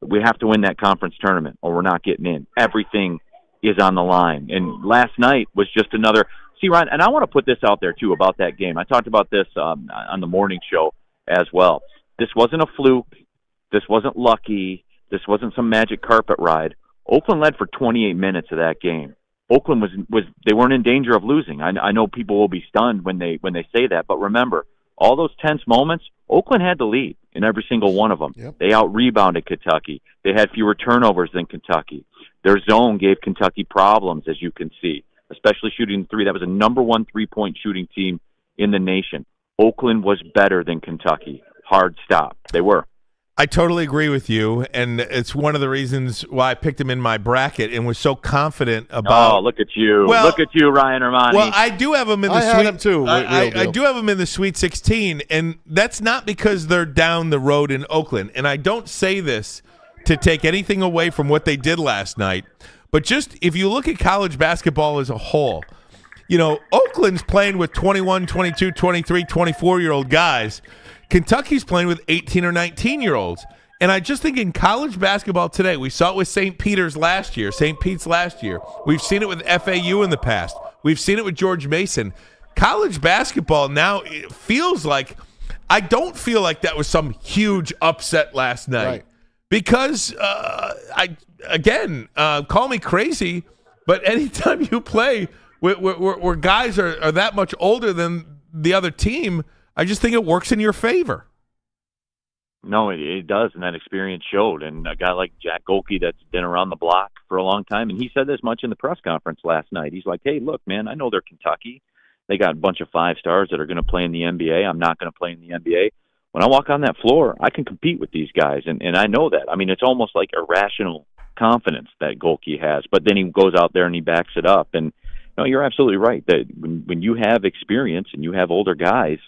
We have to win that conference tournament or we're not getting in. Everything is on the line. And last night was just another – see, Ryan, and I want to put this out there, too, about that game. I talked about this on the morning show as well. This wasn't a fluke. This wasn't lucky. This wasn't some magic carpet ride. Oakland led for 28 minutes of that game. Oakland was they weren't in danger of losing. I know people will be stunned when they say that, but remember, all those tense moments, Oakland had the lead in every single one of them. Yep. They out-rebounded Kentucky. They had fewer turnovers than Kentucky. Their zone gave Kentucky problems, as you can see, especially shooting three. That was a number 1 3-point shooting team in the nation. Oakland was better than Kentucky. Hard stop. They were. I totally agree with you, and it's one of the reasons why I picked him in my bracket and was so confident about. Oh, look at you! Well, look at you, Ryan Ermanni. Well, I do have him in the I had him too. I do have him in the Sweet 16, and that's not because they're down the road in Oakland. And I don't say this to take anything away from what they did last night, but just if you look at college basketball as a whole, Oakland's playing with 21, 22, 23, 24-year-old guys. Kentucky's playing with 18 or 19-year-olds. And I just think in college basketball today, we saw it with St. Pete's last year. We've seen it with FAU in the past. We've seen it with George Mason. College basketball now, it feels like – I don't feel like that was some huge upset last night. Right. Because, call me crazy, but anytime you play where guys are that much older than the other team – I just think it works in your favor. No, it does, and that experience showed. And a guy like Jack Gohlke that's been around the block for a long time, and he said this much in the press conference last night. He's like, hey, look, man, I know they're Kentucky. They got a bunch of 5 stars that are going to play in the NBA. I'm not going to play in the NBA. When I walk on that floor, I can compete with these guys, and I know that. I mean, it's almost like irrational confidence that Gohlke has, but then he goes out there and he backs it up. And no, you're absolutely right that when you have experience and you have older guys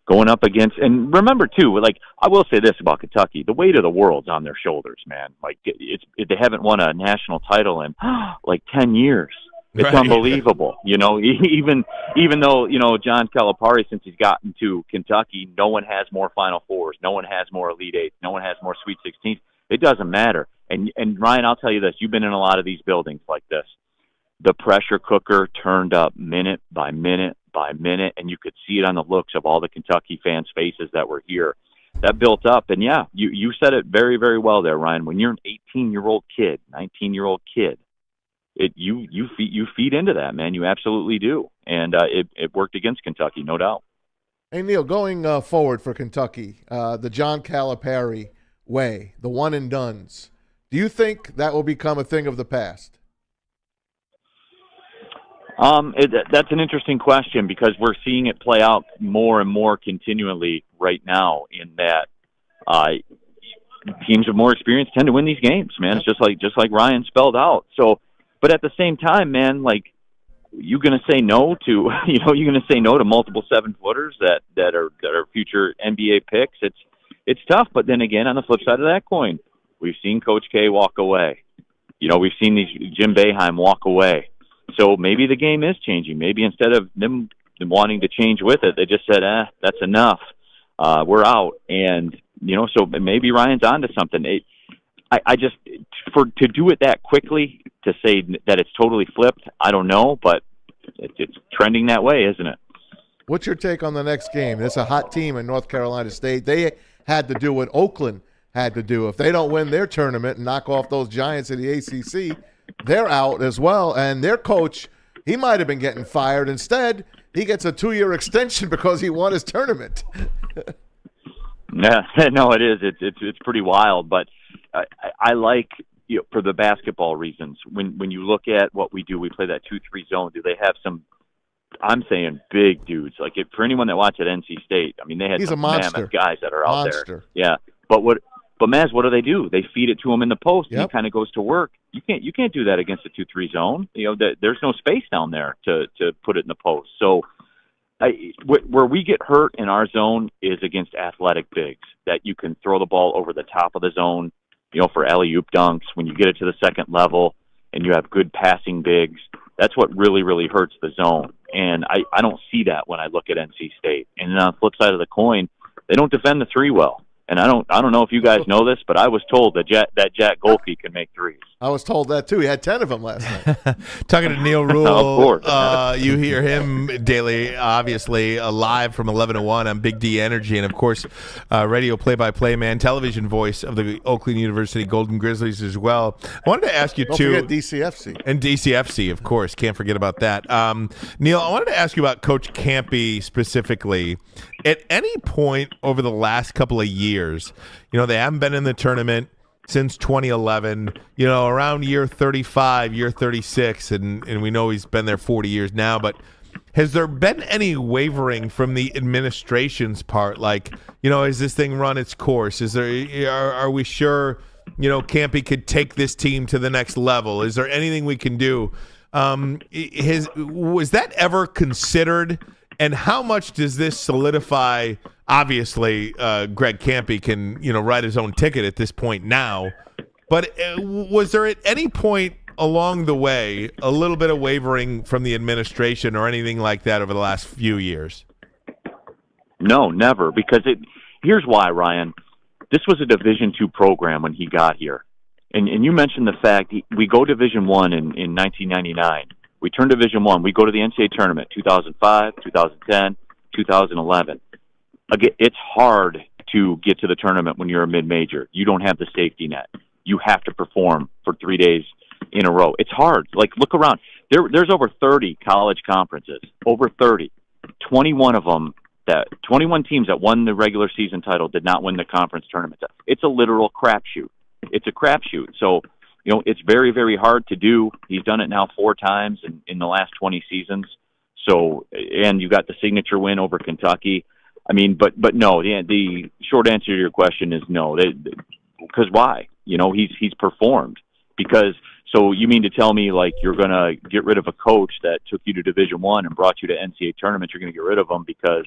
going up against, and remember too, like I will say this about Kentucky, the weight of the world's on their shoulders, man. Like they haven't won a national title in like 10 years. It's right. Unbelievable. Even though, John Calipari, since he's gotten to Kentucky, no one has more Final Fours, no one has more Elite Eights, no one has more Sweet 16s. It doesn't matter. And Ryan, I'll tell you this, you've been in a lot of these buildings like this. The pressure cooker turned up minute by minute by minute, and you could see it on the looks of all the Kentucky fans' faces that were here. That built up, and yeah, you said it very, very well there, Ryan. When you're an 18-year-old kid, 19-year-old kid, you feed into that, man. You absolutely do, and it worked against Kentucky, no doubt. Hey, Neal, going forward for Kentucky, the John Calipari way, the one and dones, do you think that will become a thing of the past? That's an interesting question because we're seeing it play out more and more continually right now in that teams with more experience tend to win these games, man. It's just like Ryan spelled out. So, but at the same time, man, like you're going to say no to, you're going to say no to multiple 7-footers that are future NBA picks. It's tough, but then again, on the flip side of that coin, we've seen Coach K walk away. We've seen Jim Boeheim walk away. So maybe the game is changing. Maybe instead of them wanting to change with it, they just said, that's enough. We're out. And, so maybe Ryan's onto something. I just, to do it that quickly, to say that it's totally flipped, I don't know, but it's trending that way, isn't it? What's your take on the next game? It's a hot team in North Carolina State. They had to do what Oakland had to do. If they don't win their tournament and knock off those Giants in the ACC, they're out as well. And their coach, he might have been getting fired. Instead, he gets a 2-year extension because he won his tournament. Yeah, no, it is. It's pretty wild. But I like, for the basketball reasons, when you look at what we do, we play that 2-3 zone. Do they have some, I'm saying, big dudes? Like for anyone that watched at NC State, I mean, they had some mammoth guys that are out there. Yeah, but But Maz, what do? They feed it to him in the post, and Yep. he kind of goes to work. You can't do that against a 2-3 zone. There's no space down there to put it in the post. So where we get hurt in our zone is against athletic bigs that you can throw the ball over the top of the zone, for alley-oop dunks. When you get it to the second level and you have good passing bigs, that's what really, really hurts the zone. And I don't see that when I look at NC State. And on the flip side of the coin, they don't defend the three well. And I don't know if you guys know this, but I was told that Jack Gohlke can make threes. I was told that too. He had 10 of them last night. Talking to Neal Ruhl, Of course. you hear him daily, obviously, live from 11 to 1 on Big D Energy, and of course, radio play-by-play man, television voice of the Oakland University Golden Grizzlies as well. I wanted to ask you Don't too, forget DCFC. and DCFC, of course, can't forget about that. Neal, I wanted to ask you about Coach Campy specifically. At any point over the last couple of years, they haven't been in the tournament since 2011, around year 35, year 36, and we know he's been there 40 years now, but has there been any wavering from the administration's part? Like, has this thing run its course? Are we sure, Campy could take this team to the next level? Is there anything we can do? Was that ever considered? And how much does this solidify? Obviously, Greg Campy can, write his own ticket at this point now. But was there at any point along the way a little bit of wavering from the administration or anything like that over the last few years? No, never. Because here's why, Ryan. This was a Division II program when he got here. And you mentioned the fact we go Division I in 1999. We turn Division I. We go to the NCAA Tournament, 2005, 2010, 2011. Again, it's hard to get to the tournament when you're a mid-major. You don't have the safety net. You have to perform for 3 days in a row. It's hard. Like, look around. There's over 30 college conferences, over 30. 21 teams that won the regular season title did not win the conference tournament. It's a literal crapshoot. It's a crapshoot. So, it's very, very hard to do. He's done it now 4 times in the last 20 seasons. So, and you got the signature win over Kentucky. I mean, but no, the short answer to your question is no. Because why? He's performed. Because, so you mean to tell me, like, you're going to get rid of a coach that took you to Division I and brought you to NCAA tournament, you're going to get rid of him because,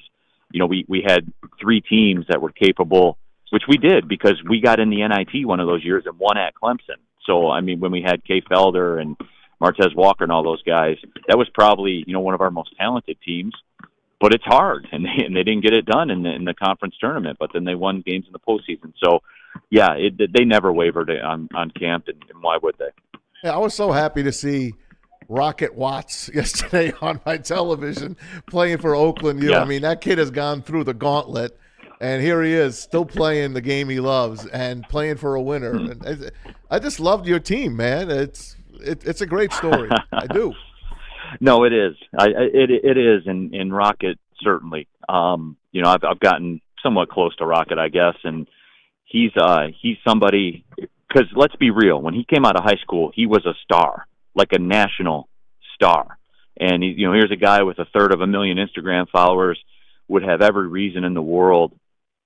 we had 3 teams that were capable, which we did because we got in the NIT one of those years and won at Clemson. So, I mean, when we had Kay Felder and Martez Walker and all those guys, that was probably, one of our most talented teams. But it's hard, and they didn't get it done in the conference tournament, but then they won games in the postseason. So, yeah, they never wavered on camp, and why would they? Yeah, I was so happy to see Rocket Watts yesterday on my television playing for Oakland U. Yeah. I mean, that kid has gone through the gauntlet, and here he is still playing the game he loves and playing for a winner. And I just loved your team, man. It's a great story. I do. No, it is. It is, and Rocket certainly. I've gotten somewhat close to Rocket, I guess, and he's somebody. Because let's be real, when he came out of high school, he was a star, like a national star. And here's a guy with 1/3 million Instagram followers, would have every reason in the world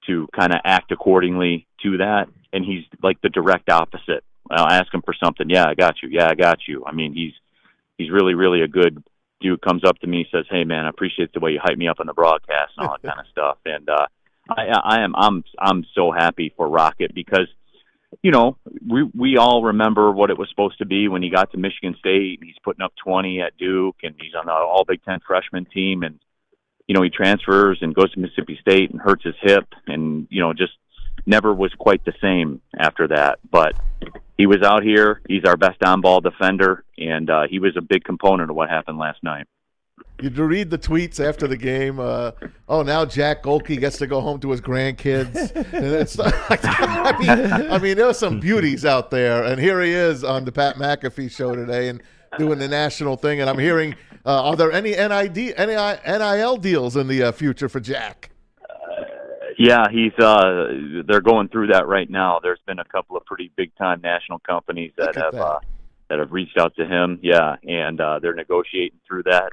to kind of act accordingly to that. And he's like the direct opposite. I'll ask him for something. Yeah, I got you. Yeah, I got you. I mean, he's really, really a good dude. Comes up to me, says, "Hey, man, I appreciate the way you hype me up on the broadcast and all that kind of stuff." And I'm so happy for Rocket because, we all remember what it was supposed to be when he got to Michigan State. And he's putting up 20 at Duke, and he's on the All Big Ten freshman team, and he transfers and goes to Mississippi State and hurts his hip, and just never was quite the same after that. But he was out here. He's our best on-ball defender, and he was a big component of what happened last night. Did you read the tweets after the game? Now Jack Gohlke gets to go home to his grandkids. And it's I mean, there were some beauties out there, and here he is on the Pat McAfee show today and doing the national thing. And I'm hearing, are there any NIL deals in the future for Jack? Yeah, they're going through that right now. There's been a couple of pretty big-time national companies that have reached out to him. Yeah, and they're negotiating through that.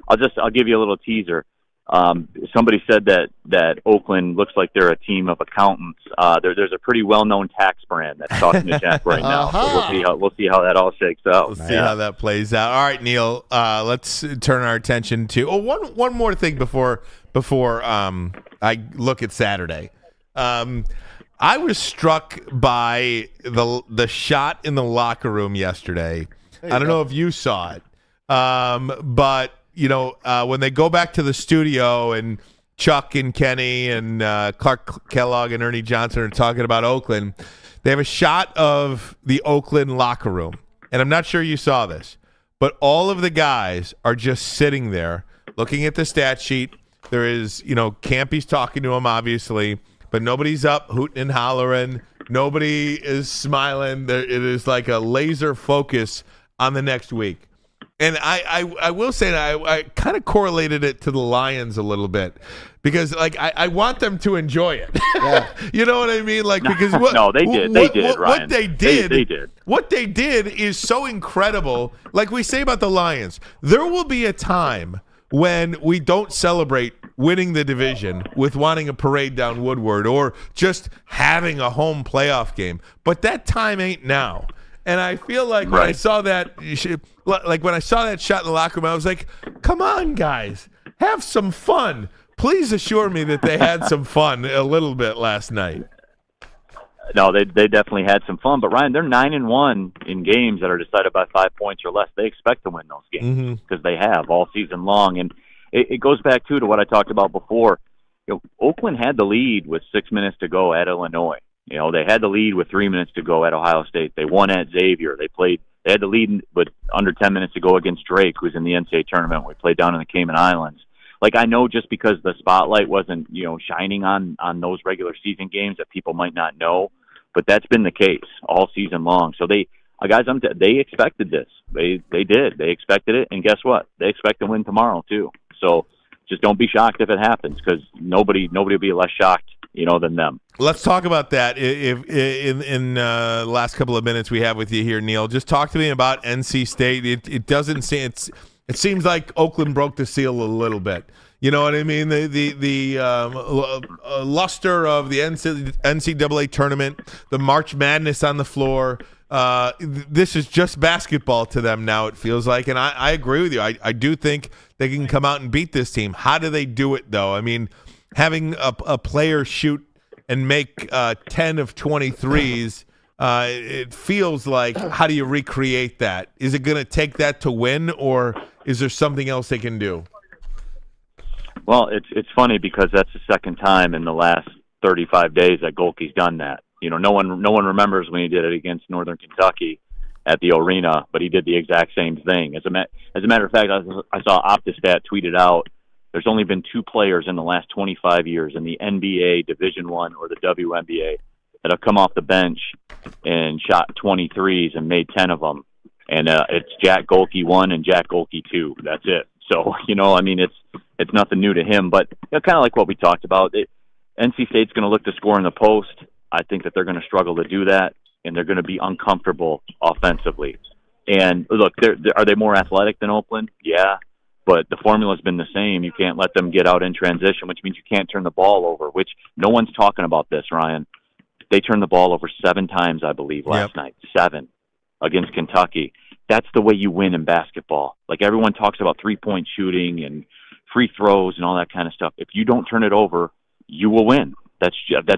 I'll give you a little teaser. Somebody said that Oakland looks like they're a team of accountants. There's a pretty well-known tax brand that's talking to Jack right now. So we'll see how that all shakes out. We'll see how that plays out. All right, Neal. Let's turn our attention to one more thing before I look at Saturday. I was struck by the shot in the locker room yesterday. I don't know if you saw it, but when they go back to the studio and Chuck and Kenny and Clark Kellogg and Ernie Johnson are talking about Oakland, they have a shot of the Oakland locker room. And I'm not sure you saw this, but all of the guys are just sitting there looking at the stat sheet. There is, Campy's talking to him, obviously, but nobody's up hooting and hollering. Nobody is smiling. It is like a laser focus on the next week. And I will say that I kind of correlated it to the Lions a little bit because, I want them to enjoy it. Yeah. You know what I mean? Because they did. Ryan. What they did. They did. What they did is so incredible. Like we say about the Lions, there will be a time when we don't celebrate winning the division with wanting a parade down Woodward or just having a home playoff game. But that time ain't now. And I feel like when I saw that, when I saw that shot in the locker room, I was like, come on, guys, have some fun. Please assure me that they had some fun a little bit last night. No, they definitely had some fun. But, Ryan, they're 9-1 in games that are decided by 5 points or less. They expect to win those games because they have all season long. And it goes back, too, to what I talked about before. Oakland had the lead with 6 minutes to go at Illinois. They had the lead with 3 minutes to go at Ohio State. They won at Xavier. They had the lead with under 10 minutes to go against Drake, who's in the NCAA tournament. We played down in the Cayman Islands. I know just because the spotlight wasn't, shining on those regular season games that people might not know, but that's been the case all season long. So they expected this. They did. They expected it, and guess what? They expect to win tomorrow too. So just don't be shocked if it happens, because nobody will be less shocked, than them. Let's talk about that. If in the last couple of minutes we have with you here, Neal, just talk to me about NC State. It doesn't seem it seems like Oakland broke the seal a little bit. You know what I mean? The luster of the NCAA tournament, the March Madness on the floor. This is just basketball to them now, it feels like. And I agree with you. I do think they can come out and beat this team. How do they do it, though? I mean, having a player shoot and make 10 of 23s, it feels like, how do you recreate that? Is it going to take that to win, or is there something else they can do? Well, it's funny because that's the second time in the last 35 days that Gohlke's done that. No one remembers when he did it against Northern Kentucky at the arena, but he did the exact same thing. As a matter of fact, I saw OptiStat tweeted out, there's only been 2 players in the last 25 years in the NBA, Division I, or the WNBA that have come off the bench and shot 23s and made 10 of them. And it's Jack Gohlke 1 and Jack Gohlke 2. That's it. So, it's nothing new to him. But kind of like what we talked about, NC State's going to look to score in the post. I think that they're going to struggle to do that, and they're going to be uncomfortable offensively. And, look, are they more athletic than Oakland? Yeah. But the formula's been the same. You can't let them get out in transition, which means you can't turn the ball over, which no one's talking about this, Ryan. They turned the ball over 7 times, I believe, last night. 7 against Kentucky. That's the way you win in basketball. Like, everyone talks about three-point shooting and free throws and all that kind of stuff. If you don't turn it over, you will win. That's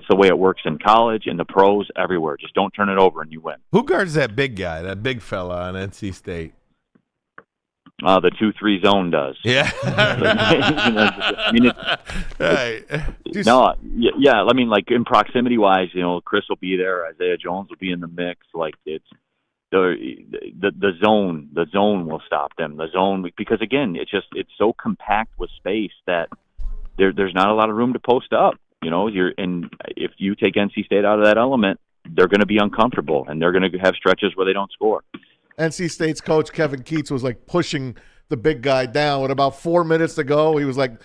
the way it works in college, in the pros, everywhere. Just don't turn it over and you win. Who guards that big guy, that big fella on NC State? The 2-3 zone does. Yeah. I mean, right. No, yeah. I mean, like, in proximity wise, Chris will be there, Isaiah Jones will be in the mix. Like, it's the zone. The zone will stop them. The zone, because again, it's so compact with space that there's not a lot of room to post up. If you take NC State out of that element, they're going to be uncomfortable, and they're going to have stretches where they don't score. NC State's coach, Kevin Keatts, was like pushing the big guy down. With about 4 minutes to go, he was like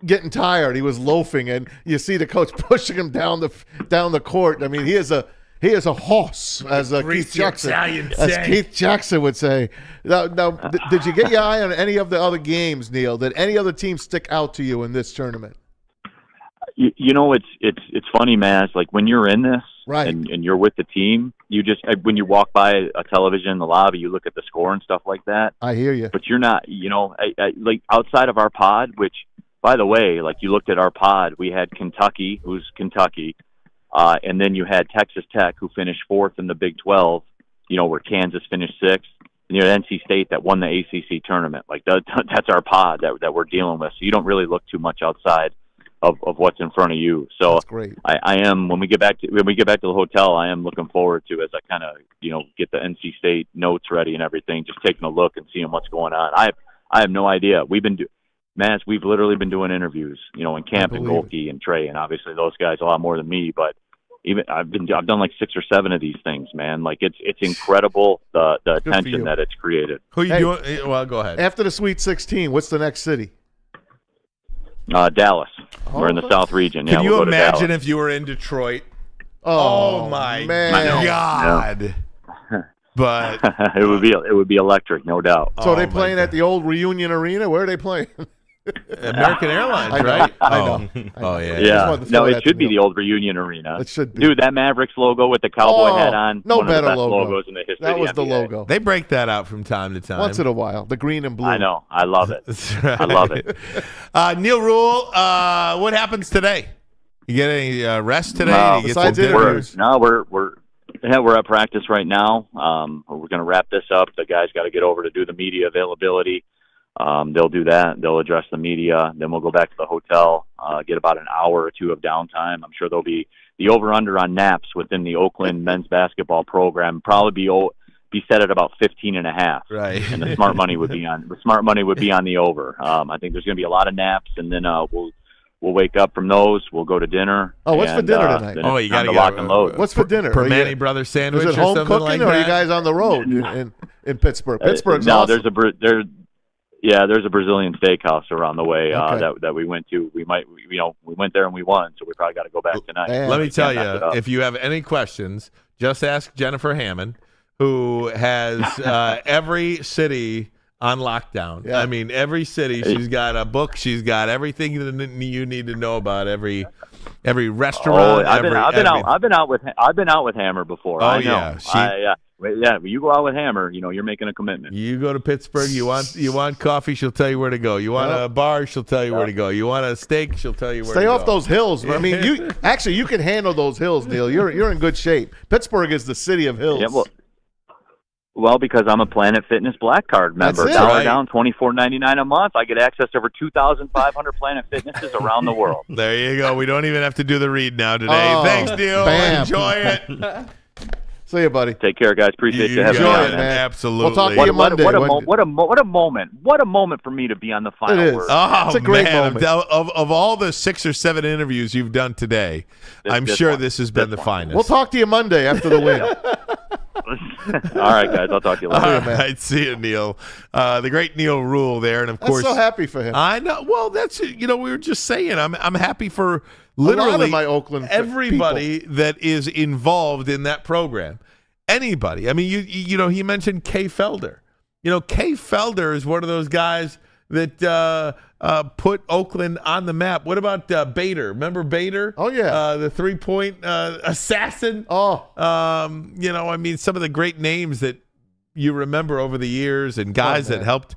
getting tired. He was loafing, and you see the coach pushing him down the court. I mean, he is He is a horse, as Keith Jackson would say. Now, did you get your eye on any of the other games, Neal? Did any other team stick out to you in this tournament? You know, it's funny, Maz. Like when you're in this, right, and you're with the team, you just when you walk by a television in the lobby, you look at the score and stuff like that. I hear you, but you're not. You know, like outside of our pod, which, by the way, like you looked at our pod, we had Kentucky, who's Kentucky. And then you had Texas Tech, who finished 4th in the Big 12, you know, where Kansas finished 6th. And you had NC State that won the ACC tournament. Like, that's our pod that we're dealing with. So you don't really look too much outside of what's in front of you. So that's great. I am, when we get back to the hotel, I am looking forward to, as I kind of, you know, get the NC State notes ready and everything, just taking a look and seeing what's going on. I have no idea. We've literally been doing interviews, you know, in Camp and Gohlke and Trey, and obviously those guys a lot more than me, but even I've done like 6 or 7 of these things, man. Like it's incredible the attention that it's created. Who you doing? Well, go ahead. After the Sweet 16, what's the next city? Dallas. We're in the South region. Can you imagine if you were in Detroit? Oh my God! Yeah. But it would be electric, no doubt. So are they playing at the old Reunion Arena? Where are they playing? American Airlines, right? I know. Oh, yeah. Yeah. No, it should be the old Reunion Arena. It should be. Dude, that Mavericks logo with the cowboy hat on. No one better of the best logo. logos in the history that was of the the NBA. logo. They break that out from time to time. Once in a while. The green and blue. I know. I love it. Right. I love it. Neal Ruhl, what happens today? You get any rest today? No, besides interviews. We're at practice right now. We're going to wrap this up. The guys got to get over to do the media availability. They'll do that. They'll address the media. Then we'll go back to the hotel, get about an hour or 2 of downtime. I'm sure there'll be the over-under on naps within the Oakland men's basketball program. Probably be set at about 15.5. Right. And the smart money would be on the over. I think there's going to be a lot of naps, and then we'll wake up from those. We'll go to dinner. Oh, what's for dinner tonight? Oh, you got to lock and load. What's for dinner? Permane Brothers sandwich is it or home something cooking, like or that? are you guys on the road in Pittsburgh? Pittsburgh's no, awesome. there's a Brazilian steakhouse around the way Okay. that we went to. We went there and we won, so we probably got to go back tonight. Man. Let me tell you, if you have any questions, just ask Jennifer Hammond, who has every city on lockdown. Yeah. I mean, every city. She's got a book. She's got everything that you need to know about every restaurant. I've been out with Hammer before. Oh, I know. yeah. When you go out with Hammer, you're making a commitment. You go to Pittsburgh, you want coffee, she'll tell you where to go. You want a bar, she'll tell you where to go. You want a steak, she'll tell you where to go. Stay off those hills. I mean, you can handle those hills, Neal. You're in good shape. Pittsburgh is the city of hills. Yeah, well, because I'm a Planet Fitness Black Card member. That's it, $1 right? down, $24.99 a month. I get access to over 2,500 Planet Fitnesses around the world. There you go. We don't even have to do the read now today. Oh, Thanks, Neal. bam. Enjoy it. See you, buddy. Take care, guys. Appreciate you having me enjoy on, it, man. Absolutely. We'll talk to you Monday. What a moment! What a moment for me to be on the final It is. word. Oh, It's a great man. moment. Of all the 6 or 7 interviews you've done today, I'm sure this has been the finest. We'll talk to you Monday after the win. All right, guys. I'll talk to you later. All right, see you, Neal. The great Neal Ruhl there, and of course, I'm so happy for him. I know. Well, that's we were just saying. I'm happy for literally a lot of my Oakland everybody people. that is involved in that program. Anybody. I mean, he mentioned Kay Felder. Kay Felder is one of those guys that put Oakland on the map. What about Bader? Remember Bader? Oh, yeah. The 3-point assassin. Oh. I mean, some of the great names that you remember over the years and guys that helped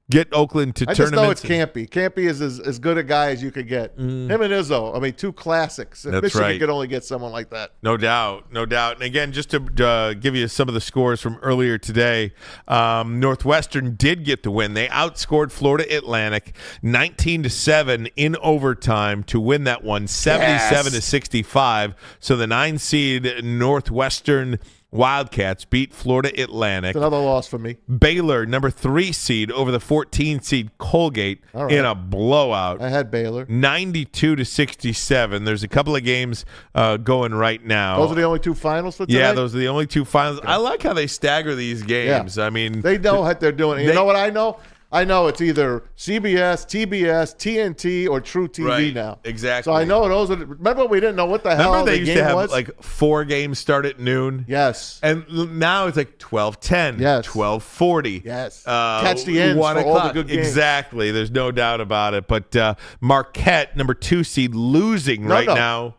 get Oakland to I tournaments. just know it's Campy. Campy is as good a guy as you could get. Him and Izzo. I mean, 2 classics. That's Michigan right. could only get someone like that. No doubt. And again, just to give you some of the scores from earlier today, Northwestern did get the win. They outscored Florida Atlantic 19-7 in overtime to win that one, 77-65. So the 9 seed Northwestern Wildcats beat Florida Atlantic. It's another loss for me. Baylor, number 3 seed, over the 14 seed Colgate in a blowout. I had Baylor. 92-67. There's a couple of games going right now. Those are the only 2 finals for tonight? Yeah, those are the only 2 finals. I like how they stagger these games. Yeah. I mean, they know what they're doing. You know what I know? I know it's either CBS, TBS, TNT, or True TV now. Exactly. So I know those are. Remember, we didn't know what the hell Remember they the used game to have was? like 4 games start at noon? Yes. And now it's like 12:10, Yes. 12:40. Yes. Catch the ends 1 for all the o'clock. good games. Exactly. There's no doubt about it. But Marquette, number 2 seed, losing now.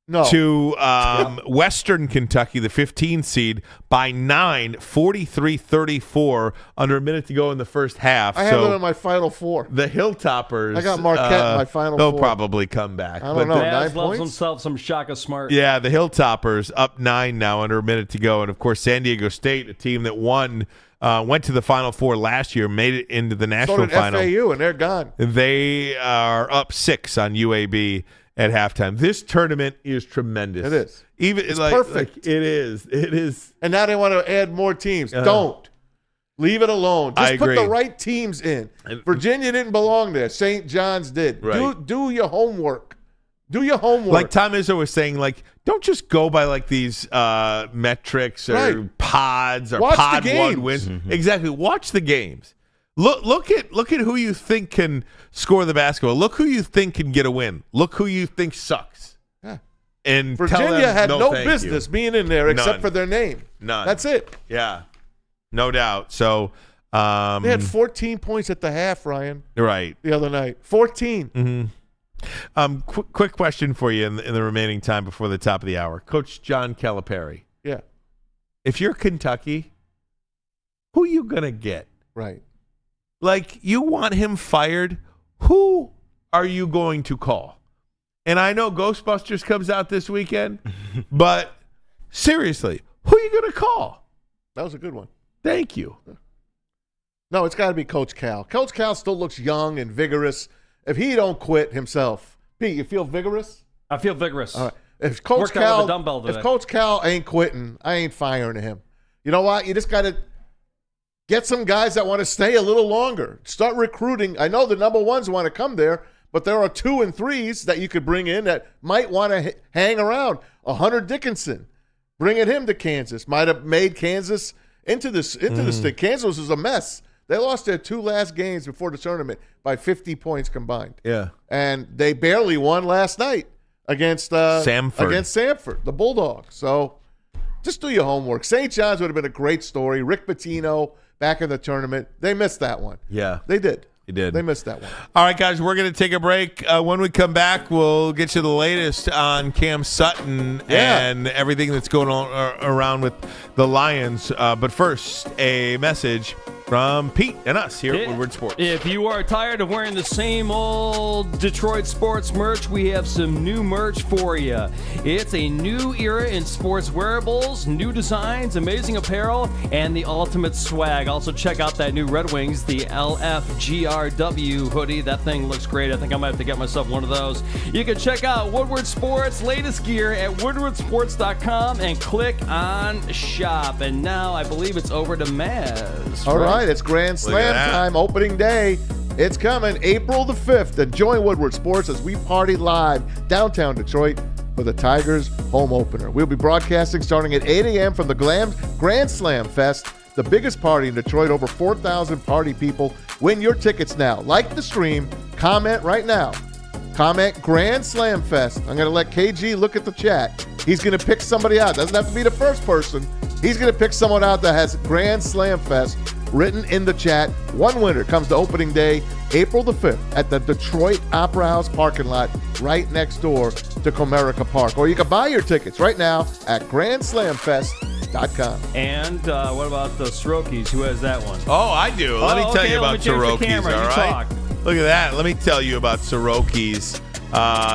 No. To Western Kentucky, the 15 seed, by 9, 43-34, under a minute to go in the first half. I have them in my Final Four. The Hilltoppers. I got Marquette in my Final They'll Four. probably come back. I don't know. 9 Baz loves points? himself some Shaka Smart. Yeah, the Hilltoppers up 9 now, under a minute to go. And, of course, San Diego State, a team that won, went to the Final Four last year, made it into the national So did final. FAU, and they're gone. They are up 6 on UAB at halftime. This tournament is tremendous. It is. It's perfect. It is. It is. And now they want to add more teams. Don't. Leave it alone. Just I put agree. the right teams in. Virginia didn't belong there. St. John's did. Right. Do your homework. Do your homework. Like Tom Izzo was saying, like, don't just go by like these metrics or pods or Watch pod the games. 1 wins. Exactly. Watch the games. Look at who you think can score the basketball. Look who you think can get a win. Look who you think sucks. Yeah. And tell Virginia them, had no thank business you. being in there except None. for their name. None. That's it. Yeah. No doubt. So They had 14 points at the half, Ryan, right. the other night. 14. Quick question for you in the remaining time before the top of the hour. Coach John Calipari, Yeah. if you're Kentucky, who you going to get? Right. Like, you want him fired? Who are you going to call? And I know Ghostbusters comes out this weekend, but seriously, who are you going to call? That was a good one. Thank you. No, it's got to be Coach Cal. Coach Cal still looks young and vigorous. If he don't quit himself, Pete, you feel vigorous? I feel vigorous. All right. If Coach Worked out with Cal, a dumbbell today. if Coach Cal ain't quitting, I ain't firing him. You know what? You just got to get some guys that want to stay a little longer. Start recruiting. I know the number ones want to come there, but there are 2 and 3s that you could bring in that might want to hang around. Hunter Dickinson, bringing him to Kansas might have made Kansas into this thing. Kansas was a mess. They lost their 2 last games before the tournament by 50 points combined. Yeah. And they barely won last night against Samford, the Bulldogs. So just do your homework. St. John's would have been a great story. Rick Pitino back in the tournament. They missed that one. Yeah. They did. They did. They missed that one. All right, guys, we're going to take a break. When we come back, we'll get you the latest on Cam Sutton and everything that's going on around with the Lions. But first, a message from Pete and us here at Woodward Sports. If you are tired of wearing the same old Detroit sports merch, we have some new merch for you. It's a new era in sports wearables, new designs, amazing apparel, and the ultimate swag. Also, check out that new Red Wings, the LFGRW hoodie. That thing looks great. I think I might have to get myself one of those. You can check out Woodward Sports' latest gear at woodwardsports.com and click on shop. And now I believe it's over to Maz. All right, it's Grand Slam time, opening day. It's coming April the 5th. And join Woodward Sports as we party live downtown Detroit for the Tigers home opener. We'll be broadcasting starting at 8 a.m. from the Grand Slam Fest, the biggest party in Detroit. Over 4,000 party people. Win your tickets now. Like the stream. Comment right now. Comment Grand Slam Fest. I'm going to let KG look at the chat. He's going to pick somebody out. Doesn't have to be the first person. He's going to pick someone out that has Grand Slam Fest written in the chat. One winner comes to opening day, April the 5th, at the Detroit Opera House parking lot right next door to Comerica Park. Or you can buy your tickets right now at GrandSlamFest.com. And what about the Sorokies? Who has that one? Oh, I do. Let me tell you about Sorokies, all right? Talk. Look at that. Let me tell you about Sorokies.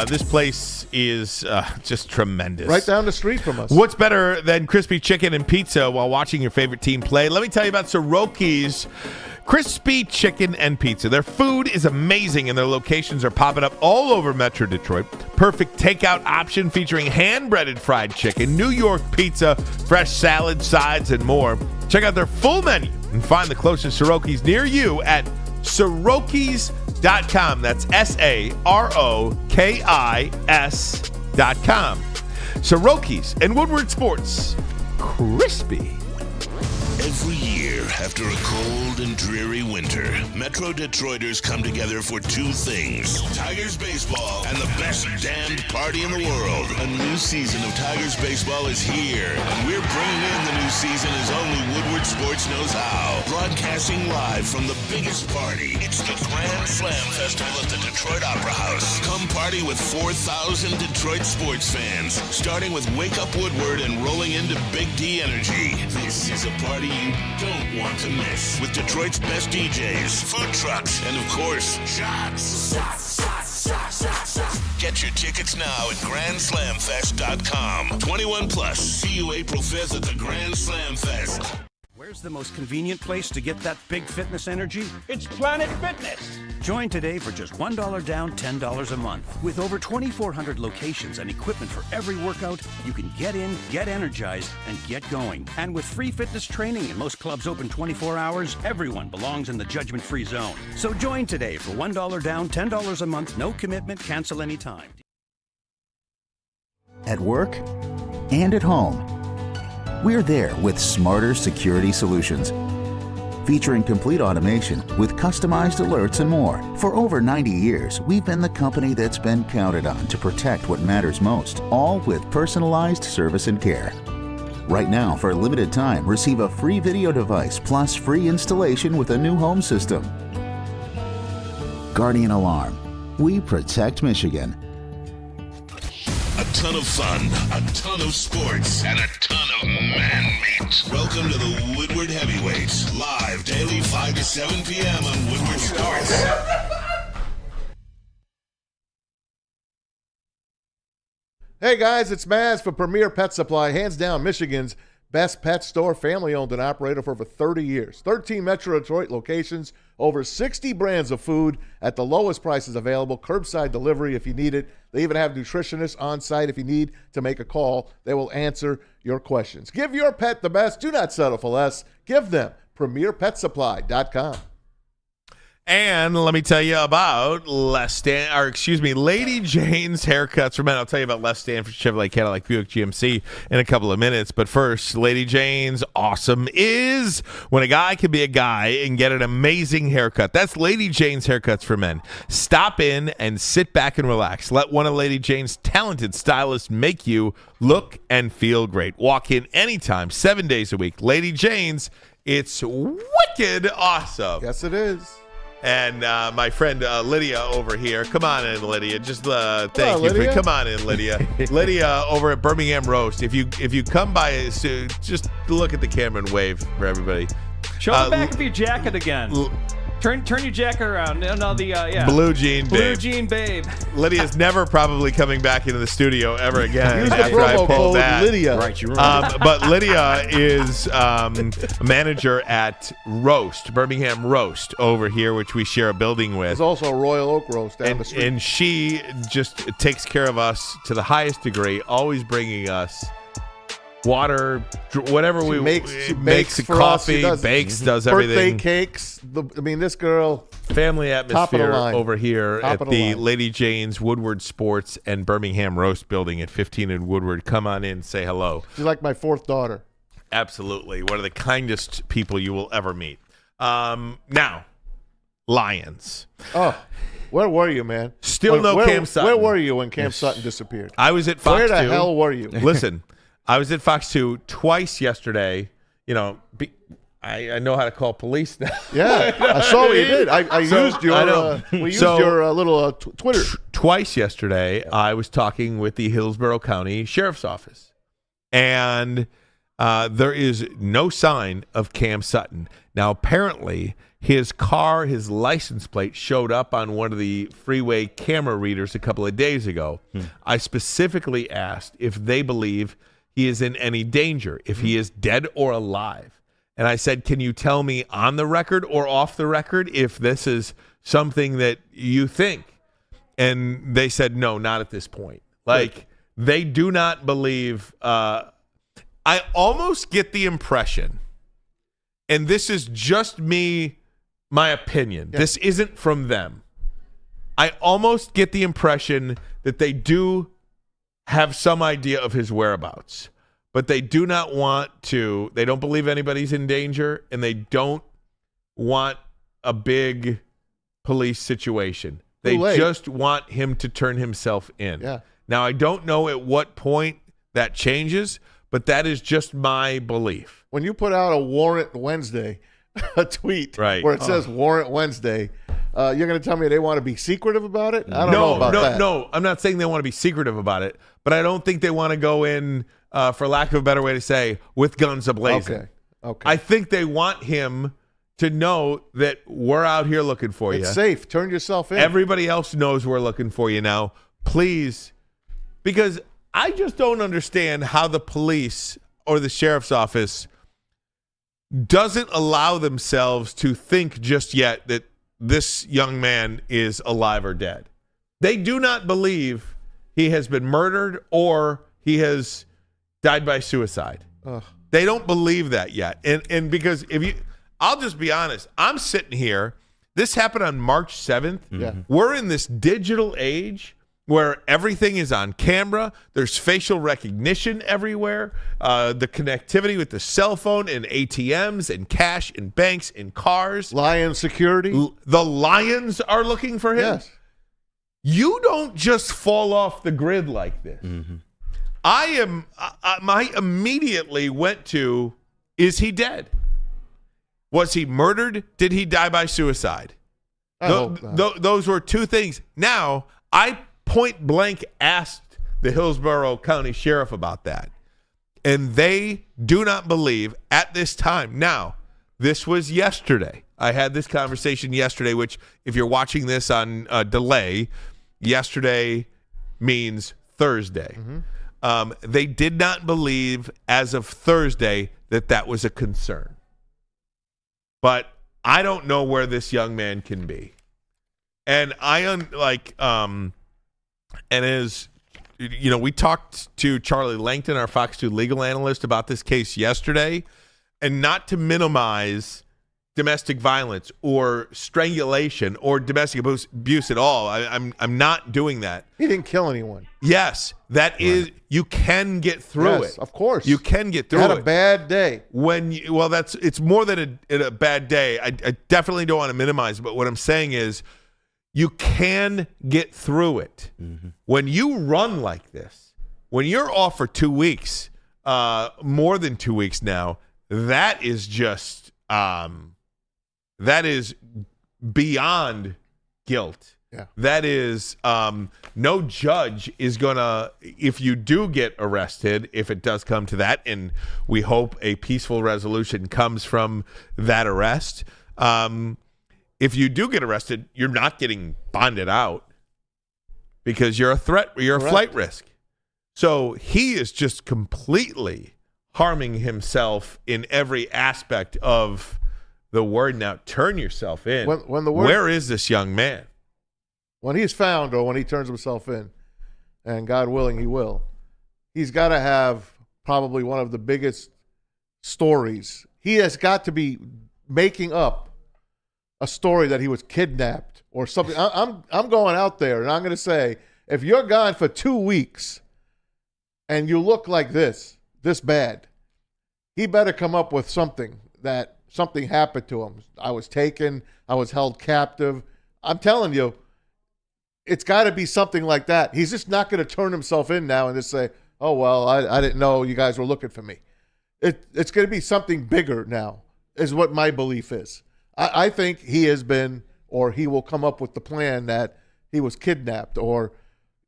This place is just tremendous. Right down the street from us. What's better than crispy chicken and pizza while watching your favorite team play? Let me tell you about Soroki's crispy chicken and pizza. Their food is amazing, and their locations are popping up all over Metro Detroit. Perfect takeout option featuring hand-breaded fried chicken, New York pizza, fresh salad, sides, and more. Check out their full menu and find the closest Soroki's near you at Sorokis.com. That's SAROKIS.com. Soroki's and Woodward Sports. Crispy. Every year, after a cold and dreary winter. Metro Detroiters come together for two things: Tigers baseball and the best damned party in the world. A new season of Tigers baseball is here, and we're bringing in the new season as only Woodward Sports knows how. Broadcasting live from the biggest party. It's the Grand Slam Festival at the Detroit Opera House. Come party with 4,000 Detroit sports fans, starting with Wake Up Woodward and rolling into Big D Energy. This is a party you don't want to miss, with Detroit's best DJs, food trucks, and of course, shots. Get your tickets now at GrandSlamFest.com. 21 plus. See you April 5th at the Grand Slam Fest. Where's the most convenient place to get that big fitness energy? It's Planet Fitness. Join today for just $1 down, $10 a month. With over 2,400 locations and equipment for every workout, you can get in, get energized, and get going. And with free fitness training and most clubs open 24 hours, everyone belongs in the judgment-free zone. So join today for $1 down, $10 a month, no commitment, cancel anytime. At work and at home, we're there with smarter security solutions. Featuring complete automation with customized alerts and more. For over 90 years, we've been the company that's been counted on to protect what matters most, all with personalized service and care. Right now, for a limited time, receive a free video device plus free installation with a new home system. Guardian Alarm. We protect Michigan. A ton of fun, a ton of sports, and a ton of man meat. Welcome to the Woodward Heavyweights, live daily 5 to 7 p.m. on Woodward Sports. Hey guys, it's Maz for Premier Pet Supply, hands down Michigan's best pet store, family-owned and operated for over 30 years. 13 Metro Detroit locations, over 60 brands of food at the lowest prices available, curbside delivery if you need it. They even have nutritionists on site if you need to make a call. They will answer your questions. Give your pet the best. Do not settle for less. Give them PremierPetSupply.com. And let me tell you about Lady Jane's Haircuts for Men. I'll tell you about Les Stanford Chevrolet Cadillac Buick GMC in a couple of minutes. But first, Lady Jane's awesome is when a guy can be a guy and get an amazing haircut. That's Lady Jane's Haircuts for Men. Stop in and sit back and relax. Let one of Lady Jane's talented stylists make you look and feel great. Walk in anytime, 7 days a week. Lady Jane's, it's wicked awesome. Yes, it is. And my friend Lydia over here. Come on in, Lydia. Just thank you Lydia. for come on in, Lydia. Lydia over at Birmingham Roast. If you come by, just look at the camera and wave for everybody. Show the back of your jacket again. Turn your jacket around. No, Blue Jean Babe. Blue Jean Babe. Lydia's never probably coming back into the studio ever again. Use the after I promo pull code that. Lydia. Right, you're right. But Lydia is manager at Roast, Birmingham Roast over here, which we share a building with. There's also a Royal Oak Roast down the street. And she just takes care of us to the highest degree, always bringing us water, whatever She we makes a for us. coffee, She does bakes, does birthday everything. cakes. This girl. Family Top of the atmosphere line. over here Top at of the the line. Lady Jane's Woodward Sports and Birmingham Roast building at 15 in Woodward. Come on in, say hello. She's like my fourth daughter. Absolutely. One of the kindest people you will ever meet. Now, Lions. Oh, where were you, man? Still no Cam Sutton. Where were you when Cam Sutton disappeared? I was at Fox 2. Where the hell were you? Listen, I was at Fox 2 twice yesterday. You know, I know how to call police now. Yeah, I saw what you did. I used your we used your little Twitter. Twice yesterday, I was talking with the Hillsborough County Sheriff's Office, and there is no sign of Cam Sutton. Now, apparently, his car, his license plate showed up on one of the freeway camera readers a couple of days ago. I specifically asked if they believe he is in any danger, if he is dead or alive. And I said, can you tell me on the record or off the record if this is something that you think? And they said, no, not at this point. Like, they do not believe. I almost get the impression, and this is just me, my opinion. Yeah. This isn't from them. I almost get the impression that they do have some idea of his whereabouts. but they do not want to. They don't believe anybody's in danger, and they don't want a big police situation. They just want him to turn himself in. Yeah. Now, I don't know at what point that changes, but that is just my belief. When you put out a Warrant Wednesday, a tweet right. where it says Warrant Wednesday, you're going to tell me they want to be secretive about it? I don't know about that. No, I'm not saying they want to be secretive about it, but I don't think they want to go in, for lack of a better way to say, with guns ablazing. Okay. I think they want him to know that we're out here looking for you. It's safe. Turn yourself in. Everybody else knows we're looking for you now. Please, because I just don't understand how the police or the sheriff's office doesn't allow themselves to think just yet that this young man is alive or dead. They do not believe he has been murdered or he has died by suicide. They don't believe that yet. And because I'll just be honest, I'm sitting here. This happened on March 7th. Yeah. We're in this digital age where everything is on camera. There's facial recognition everywhere. The connectivity with the cell phone and ATMs and cash and banks and cars. Lion security. The Lions are looking for him. Yes. You don't just fall off the grid like this. I immediately went to, is he dead? Was he murdered? Did he die by suicide? Those were two things. Now, I point blank asked the Hillsborough County Sheriff about that, and they do not believe at this time. Now, this was yesterday. I had this conversation yesterday, which if you're watching this on delay, yesterday means Thursday. They did not believe as of Thursday that was a concern. But I don't know where this young man can be. And and as you know, we talked to Charlie Langton, our Fox 2 legal analyst, about this case yesterday, and not to minimize domestic violence or strangulation or domestic abuse at all. I'm not doing that. He didn't kill anyone. Yes, that is. You can get through it. Of course. You can get through it. Had a bad day. It's more than a bad day. I definitely don't want to minimize it, but what I'm saying is you can get through it. When you run like this, when you're off for 2 weeks, more than 2 weeks now, that is just that is beyond guilt. Yeah. That is no judge is going to, if you do get arrested, if it does come to that, and we hope a peaceful resolution comes from that arrest, if you do get arrested, you're not getting bonded out because you're a threat, you're a flight risk. So he is just completely harming himself in every aspect of the word. Now, turn yourself in. Where is this young man? When he's found, or when he turns himself in, and God willing he will, he's got to have probably one of the biggest stories. He has got to be making up a story that he was kidnapped or something. I'm going out there, and I'm going to say, if you're gone for 2 weeks and you look like this bad, he better come up with something that something happened to him. I was taken. I was held captive. I'm telling you, it's got to be something like that. He's just not going to turn himself in now and just say, oh, well, I didn't know you guys were looking for me. It's going to be something bigger now is what my belief is. I think he has been, or he will come up with the plan that he was kidnapped, or,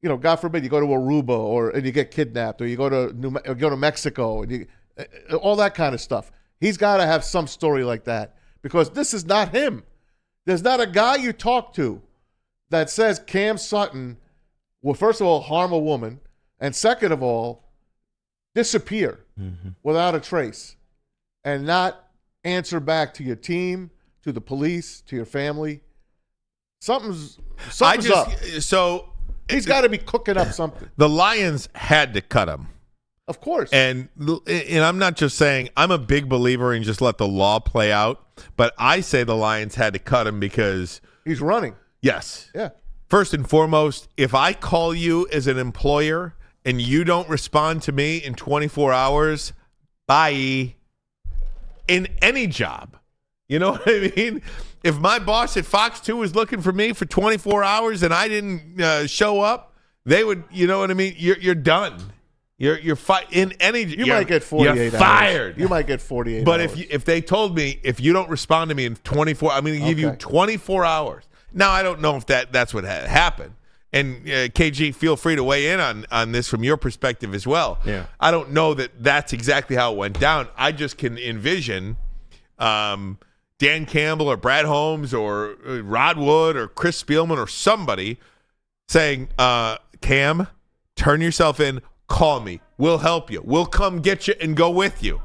you know, God forbid you go to Aruba and you get kidnapped, or you go to Mexico and all that kind of stuff. He's got to have some story like that, because this is not him. There's not a guy you talk to that says Cam Sutton will, first of all, harm a woman, and second of all, disappear without a trace and not answer back to your team, to the police, to your family. Something's up. So he's got to be cooking up something. The Lions had to cut him. Of course. And I'm not just saying, I'm a big believer in just let the law play out, but I say the Lions had to cut him because he's running. Yes. Yeah. First and foremost, if I call you as an employer and you don't respond to me in 24 hours, bye. In any job. You know what I mean? If my boss at Fox 2 was looking for me for 24 hours and I didn't show up, they would, you know what I mean? You're done. You're in any. You might get 48 you're hours. Fired. You might get 48 but hours. if they told me, if you don't respond to me in 24, I'm going to give you 24 hours. Now, I don't know if that's what happened. And KG, feel free to weigh in on this from your perspective as well. Yeah. I don't know that that's exactly how it went down. I just can envision Dan Campbell or Brad Holmes or Rod Wood or Chris Spielman or somebody saying, Cam, turn yourself in, call me. We'll help you. We'll come get you and go with you.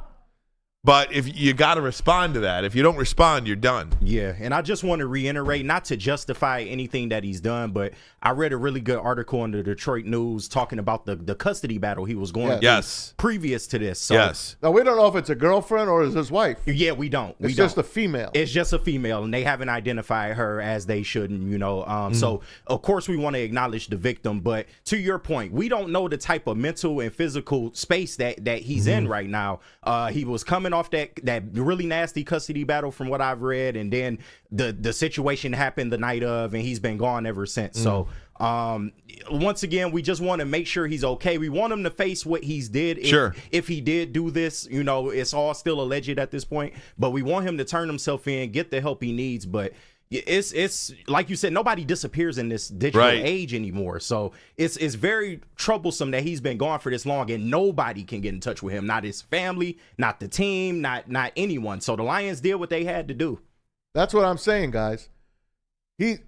But if you got to respond to that. If you don't respond, you're done. Yeah, and I just want to reiterate, not to justify anything that he's done, but I read a really good article in the Detroit News talking about the custody battle he was going through previous to this. So, Now, we don't know if it's a girlfriend or is his wife. Yeah, we don't. It's just a female. It's just a female, and they haven't identified her as they shouldn't, you know. So, of course, we want to acknowledge the victim. But to your point, we don't know the type of mental and physical space that he's in right now. He was coming off that really nasty custody battle from what I've read, and then the situation happened the night of, and he's been gone ever since. So once again, we just want to make sure he's okay. We want him to face what he's did. If he did do this, you know, it's all still alleged at this point, but we want him to turn himself in, get the help he needs. But it's like you said, nobody disappears in this digital age anymore. So it's very troublesome that he's been gone for this long and nobody can get in touch with him. Not his family, not the team, not anyone. So the Lions did what they had to do. That's what I'm saying, guys. He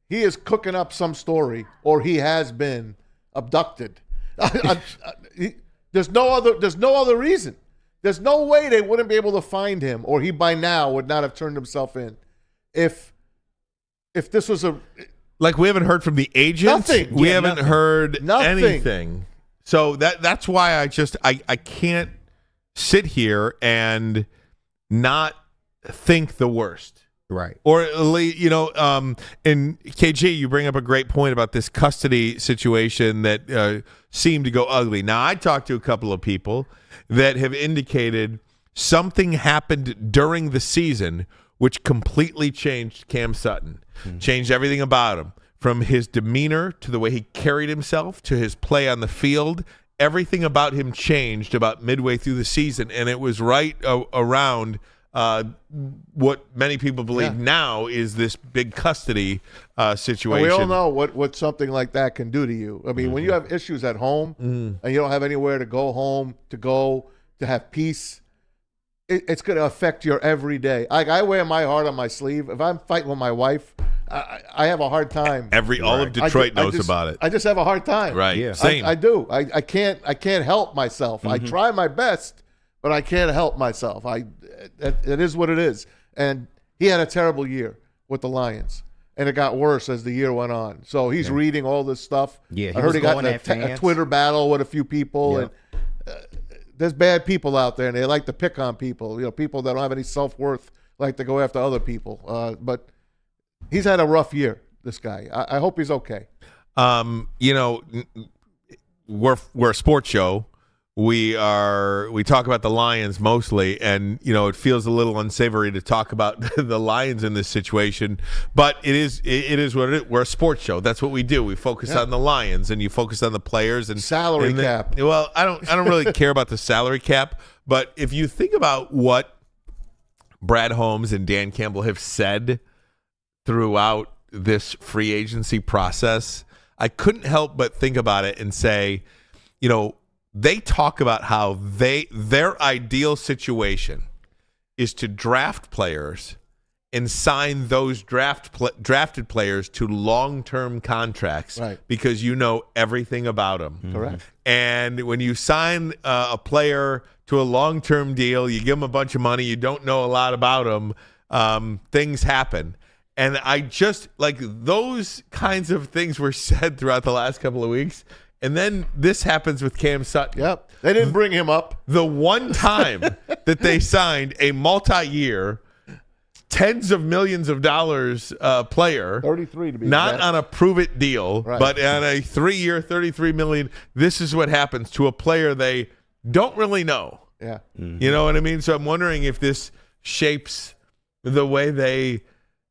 is cooking up some story, or he has been abducted. There's no other reason. There's no way they wouldn't be able to find him, or he by now would not have turned himself in. If this was like, we haven't heard from the agent. Nothing. We haven't heard nothing. anything. So that's why I can't sit here and not think the worst. Right. Or, you know, and KG, you bring up a great point about this custody situation that seemed to go ugly. Now, I talked to a couple of people that have indicated something happened during the season which completely changed Cam Sutton, changed everything about him, from his demeanor to the way he carried himself to his play on the field. Everything about him changed about midway through the season, and it was right around what many people believe now is this big custody situation. We all know what something like that can do to you. I mean, when you have issues at home and you don't have anywhere to go home, to have peace, it's going to affect your everyday. I wear my heart on my sleeve. If I'm fighting with my wife, I have a hard time. All of Detroit knows about it. I just have a hard time. Right. Yeah. Same. I do. I can't help myself. I try my best, but I can't help myself. It is what it is. And he had a terrible year with the Lions, and it got worse as the year went on. So he's reading all this stuff. Yeah, I heard he got in a Twitter battle with a few people, and there's bad people out there, and they like to pick on people. You know, people that don't have any self-worth like to go after other people. But he's had a rough year, this guy. I hope he's okay. You know, we're a sports show. We talk about the Lions mostly, and you know, it feels a little unsavory to talk about the Lions in this situation, but it is what it is. We're a sports show. That's what we do. We focus on the Lions, and you focus on the players and salary cap. Well, I don't really care about the salary cap, but if you think about what Brad Holmes and Dan Campbell have said throughout this free agency process, I couldn't help but think about it and say, you know, they talk about how their ideal situation is to draft players and sign those drafted players to long-term contracts, because you know everything about them. Correct. And when you sign a player to a long-term deal, you give them a bunch of money, you don't know a lot about them, things happen. And I just, like, those kinds of things were said throughout the last couple of weeks. And then this happens with Cam Sutton. Yep. They didn't bring him up. The one time that they signed a multi-year tens of millions of dollars player, 33 to be not exact. on a prove-it deal, Right. but on a 3-year, $33 million. This is what happens to a player they don't really know. Yeah. You know what I mean? So I'm wondering if this shapes the way they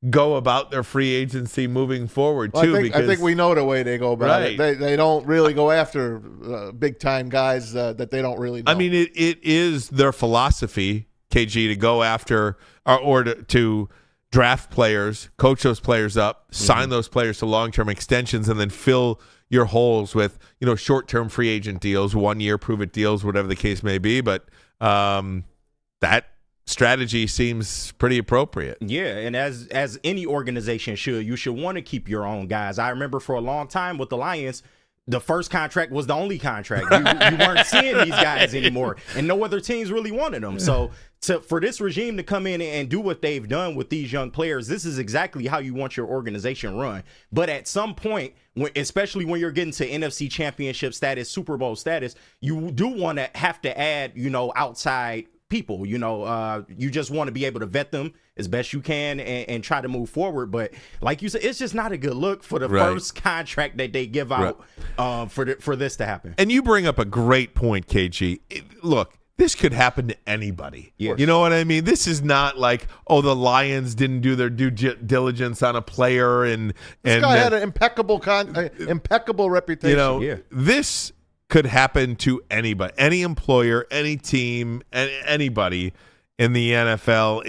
go about their free agency moving forward, Well, too. I think we know the way they go about Right. it. They don't really go after big-time guys that they don't really know. I mean, it is their philosophy, KG, to go after or to draft players, coach those players up, sign those players to long-term extensions, and then fill your holes with, short-term free agent deals, 1-year prove-it deals, whatever the case may be. But that strategy seems pretty appropriate. Yeah, and as any organization should, you should want to keep your own guys. I remember for a long time with the Lions, the first contract was the only contract. You weren't seeing these guys anymore, and no other teams really wanted them. So for this regime to come in and do what they've done with these young players, this is exactly how you want your organization run. But at some point, especially when you're getting to NFC Championship status, Super Bowl status, you do want to have to add, outside people. You just want to be able to vet them as best you can and try to move forward. But like you said, it's just not a good look for the first contract that they give out for this to happen. And you bring up a great point, KG. Look, this could happen to anybody. Yes. You know what I mean? This is not like, the Lions didn't do their due diligence on a player and this guy had an impeccable reputation. This could happen to anybody, any employer, any team, anybody in the NFL,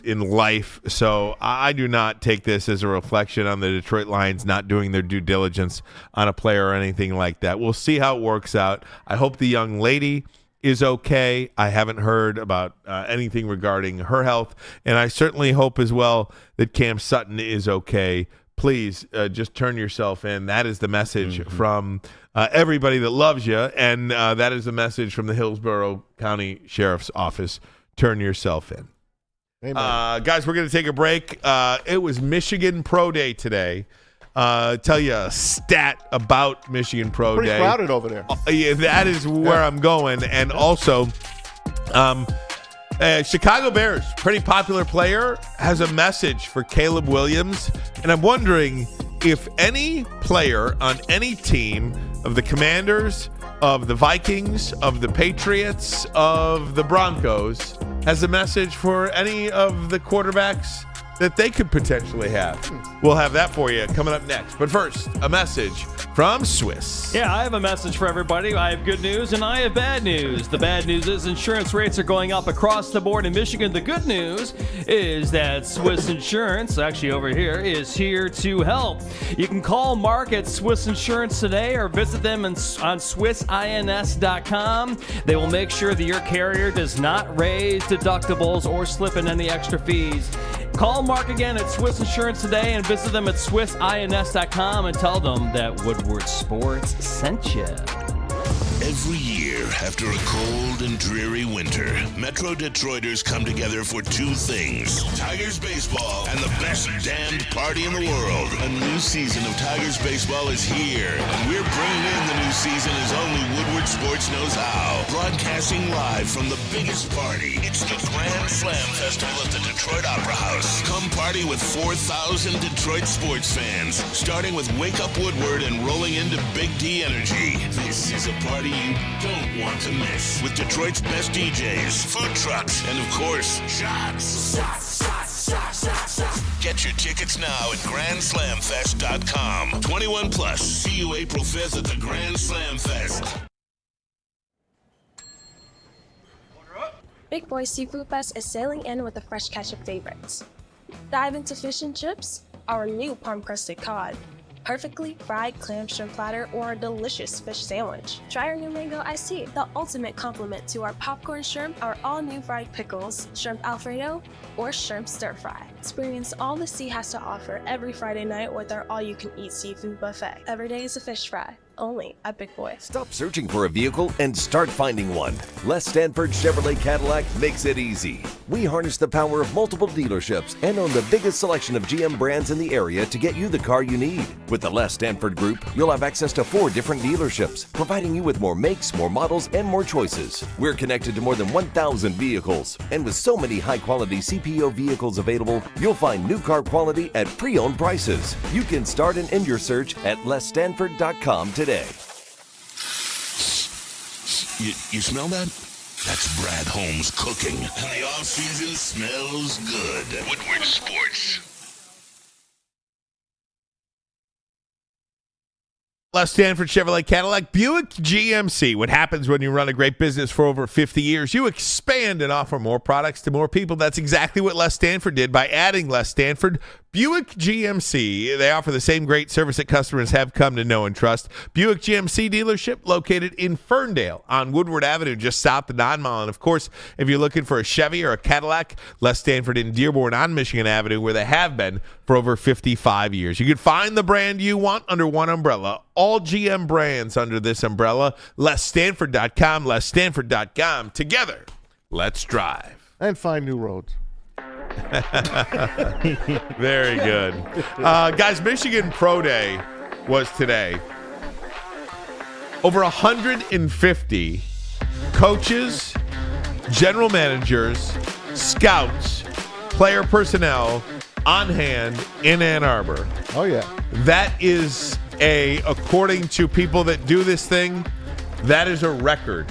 in life. So I do not take this as a reflection on the Detroit Lions not doing their due diligence on a player or anything like that. We'll see how it works out. I hope the young lady is okay. I haven't heard about anything regarding her health, and I certainly hope as well that Cam Sutton is okay. Please just turn yourself in. That is the message from everybody that loves you, and that is the message from the Hillsborough County Sheriff's Office. Turn yourself in. Guys, we're going to take a break. It was Michigan Pro Day today. Tell you a stat about Michigan Pro Pretty Day. crowded over there. Yeah, that is where I'm going. And also, Chicago Bears, pretty popular player, has a message for Caleb Williams. And I'm wondering if any player on any team of the Commanders, of the Vikings, of the Patriots, of the Broncos has a message for any of the quarterbacks that they could potentially have. We'll have that for you coming up next. But first, a message from Swiss. Yeah, I have a message for everybody. I have good news and I have bad news. The bad news is insurance rates are going up across the board in Michigan. The good news is that Swiss Insurance, actually over here, is here to help. You can call Mark at Swiss Insurance today or visit them on SwissINS.com. They will make sure that your carrier does not raise deductibles or slip in any extra fees. Call Mark again at Swiss Insurance today and visit them at SwissINS.com and tell them that Woodward Sports sent you. Every year, after a cold and dreary winter, Metro Detroiters come together for two things: Tigers baseball and the best damned party in the world. A new season of Tigers baseball is here, and we're bringing in the new season as only Woodward Sports knows how. Broadcasting live from the biggest party. It's the Grand Slam Festival at the Detroit Opera House. Come party with 4,000 Detroit sports fans, starting with Wake Up Woodward and rolling into Big D Energy. This is a party you don't want to miss, with Detroit's best DJs, food trucks, and of course, shots. Get your tickets now at GrandSlamFest.com. 21 plus. See you April 5th at the Grand Slam Fest. Big Boy Seafood Fest is sailing in with a fresh catch of favorites. Dive into fish and chips, our new palm-crusted cod, perfectly fried clam shrimp platter, or a delicious fish sandwich. Try our new mango iced tea, the ultimate complement to our popcorn shrimp, our all-new fried pickles, shrimp alfredo, or shrimp stir-fry. Experience all the sea has to offer every Friday night with our all-you-can-eat seafood buffet. Every day is a fish fry, only at Big Boy. Stop searching for a vehicle and start finding one. Les Stanford Chevrolet Cadillac makes it easy. We harness the power of multiple dealerships and own the biggest selection of GM brands in the area to get you the car you need. With the Les Stanford Group, you'll have access to 4 different dealerships, providing you with more makes, more models, and more choices. We're connected to more than 1,000 vehicles, and with so many high-quality CPO vehicles available, you'll find new car quality at pre-owned prices. You can start and end your search at lesstanford.com today. You smell that? That's Brad Holmes cooking, and the off-season smells good. Woodward Sports. Les Stanford Chevrolet Cadillac Buick GMC. What happens when you run a great business for over 50 years? You expand and offer more products to more people. That's exactly what Les Stanford did by adding Les Stanford Buick GMC. They offer the same great service that customers have come to know and trust. Buick GMC dealership located in Ferndale on Woodward Avenue, just south of 9 Mile. And, of course, if you're looking for a Chevy or a Cadillac, Les Stanford in Dearborn on Michigan Avenue, where they have been for over 55 years. You can find the brand you want under one umbrella. All GM brands under this umbrella. LesStanford.com, LesStanford.com. Together, let's drive. And find new roads. Very good. Guys, Michigan Pro Day was today. Over 150 coaches, general managers, scouts, player personnel on hand in Ann Arbor. Oh, yeah. That is according to people that do this thing, that is a record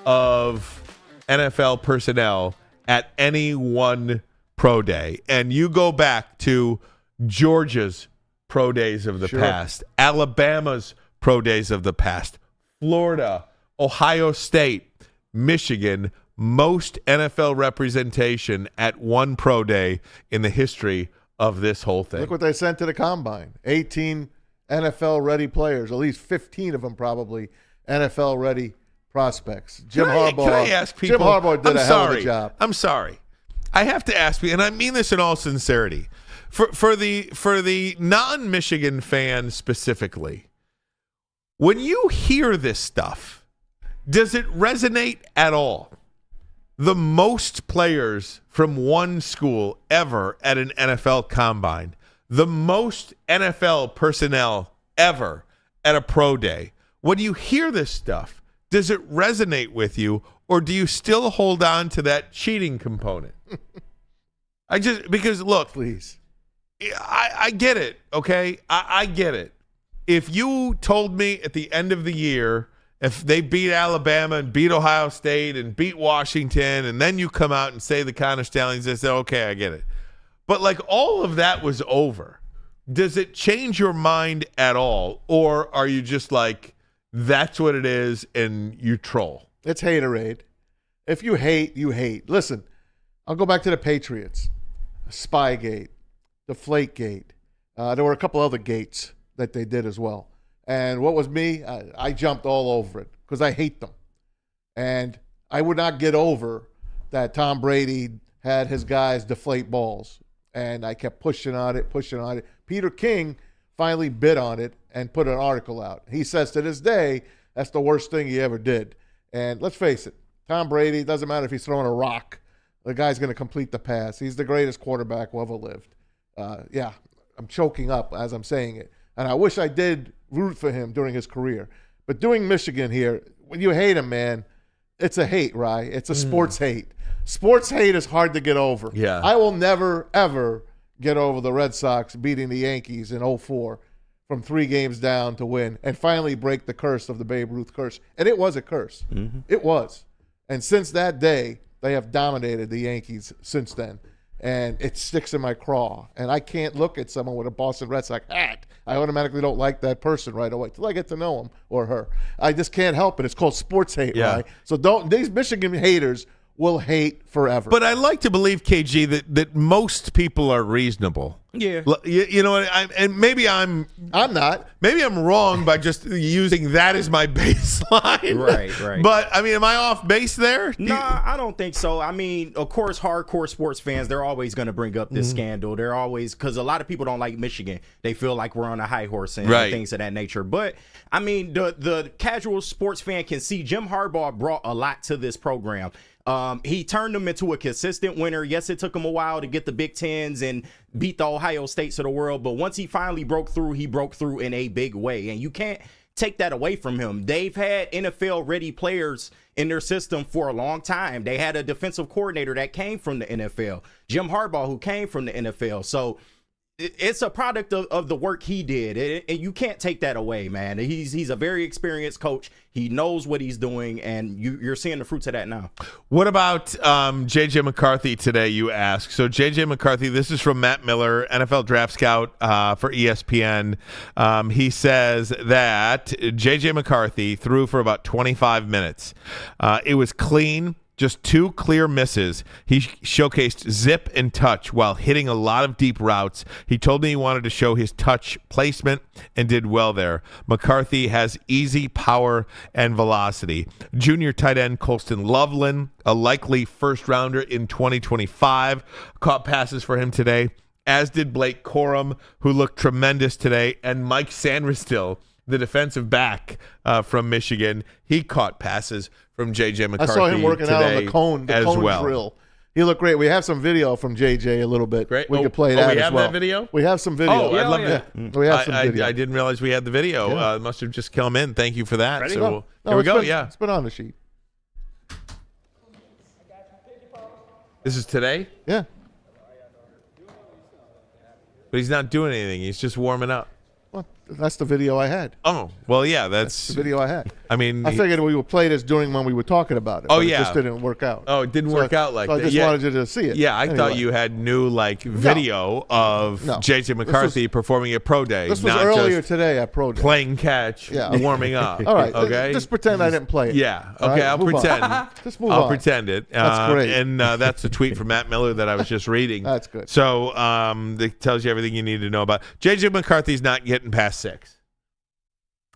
of NFL personnel at any one pro day. And you go back to Georgia's pro days of the past, Alabama's pro days of the past, Florida, Ohio State, Michigan, most NFL representation at one pro day in the history of this whole thing. Look what they sent to the Combine. 18 NFL-ready players, at least 15 of them probably NFL-ready prospects. Can I ask people? Jim Harbaugh did a hell of a job. I'm sorry. I have to ask you, and I mean this in all sincerity, for the non-Michigan fan specifically, when you hear this stuff, does it resonate at all? The most players from one school ever at an NFL Combine, the most NFL personnel ever at a pro day. When you hear this stuff, does it resonate with you, or do you still hold on to that cheating component? Because look, please, I get it, okay? I get it. If you told me at the end of the year, if they beat Alabama and beat Ohio State and beat Washington, and then you come out and say the Connor Stallions, I say, okay, I get it. But like all of that was over. Does it change your mind at all? Or are you just like, that's what it is and you troll? It's haterade. If you hate, you hate. Listen, I'll go back to the Patriots. Spygate, Deflategate. There were a couple other gates that they did as well. And what was me? I jumped all over it because I hate them. And I would not get over that Tom Brady had his guys deflate balls. And I kept pushing on it. Peter King finally bid on it and put an article out. He says to this day, that's the worst thing he ever did. And let's face it, Tom Brady, doesn't matter if he's throwing a rock, the guy's going to complete the pass. He's the greatest quarterback who ever lived. Yeah, I'm choking up as I'm saying it. And I wish I did root for him during his career. But doing Michigan here, when you hate him, man, it's a hate, right? It's a sports hate. Sports hate is hard to get over. Yeah. I will never, ever get over the Red Sox beating the Yankees in 2004 from 3 games down to win and finally break the curse of the Babe Ruth curse. And it was a curse. Mm-hmm. It was. And since that day, they have dominated the Yankees since then. And it sticks in my craw. And I can't look at someone with a Boston Red Sox hat. I automatically don't like that person right away till I get to know him or her. I just can't help it. It's called sports hate, right? So these Michigan haters will hate forever. But I like to believe, KG, that most people are reasonable. Yeah. You know what? And maybe I'm not. Maybe I'm wrong by just using that as my baseline. Right. But, I mean, am I off base there? I don't think so. I mean, of course, hardcore sports fans, they're always going to bring up this scandal. They're always, because a lot of people don't like Michigan. They feel like we're on a high horse and things of that nature. But, I mean, the casual sports fan can see Jim Harbaugh brought a lot to this program. He turned them into a consistent winner. Yes, it took him a while to get the Big Tens and beat the Ohio States of the world, but once he finally broke through, he broke through in a big way, and you can't take that away from him. They've had NFL-ready players in their system for a long time. They had a defensive coordinator that came from the NFL, Jim Harbaugh, who came from the NFL. So it's a product of the work he did, and you can't take that away, man. He's a very experienced coach. He knows what he's doing, and you're seeing the fruits of that now. What about J.J. McCarthy today, you ask? So J.J. McCarthy, this is from Matt Miller, NFL draft scout for ESPN. He says that J.J. McCarthy threw for about 25 minutes. It was clean. Just 2 clear misses. He showcased zip and touch while hitting a lot of deep routes. He told me he wanted to show his touch placement and did well there. McCarthy has easy power and velocity. Junior tight end Colston Loveland, a likely first-rounder in 2025, caught passes for him today, as did Blake Corum, who looked tremendous today, and Mike Sandristil, the defensive back from Michigan. He caught passes from J.J. McCarthy. I saw him working out on the cone well. drill. He looked great. We have some video from J.J. a little bit. Great. We could play that as well. We have that video? We have some video. Oh, I'd love to. We have some video. I didn't realize we had the video. Yeah. It must have just come in. Thank you for that. Ready? So here we go. It's been on the sheet. This is today? Yeah. But he's not doing anything. He's just warming up. Well, that's the video I had. Oh, well, yeah, that's the video I had. I mean, I figured we would play this during when we were talking about it. Oh, but yeah. It just didn't work out. Oh, it didn't work out like so that. I just Yeah. wanted you to see it. Yeah, I Anyway. thought you had new video of J.J. McCarthy performing at Pro Day. This was not earlier just today at Pro Day. playing catch, warming up. All right. Okay. Just pretend I didn't play it. Yeah. All Okay. right, I'll move on. pretend. Just move I'll on. pretend it. That's great. And that's a tweet from Matt Miller that I was just reading. That's good. So that tells you everything you need to know about J.J. McCarthy's not getting past 6.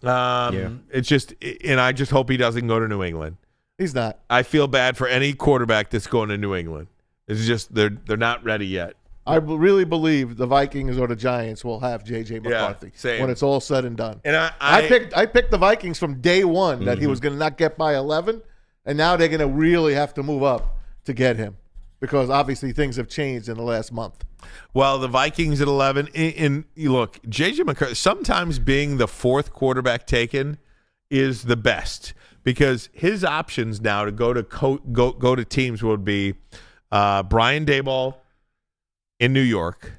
It's just, and I just hope he doesn't go to New England. He's not. I feel bad for any quarterback that's going to New England. It's just they're not ready yet. I really believe the Vikings or the Giants will have J.J. McCarthy same. when it's all said and done. And I picked the Vikings from day one that he was going to not get by 11, and now they're going to really have to move up to get him because obviously things have changed in the last month. Well, the Vikings at 11. And look, J.J. McCarthy, sometimes being the 4th quarterback taken is the best because his options now to go to teams would be Brian Daboll in New York,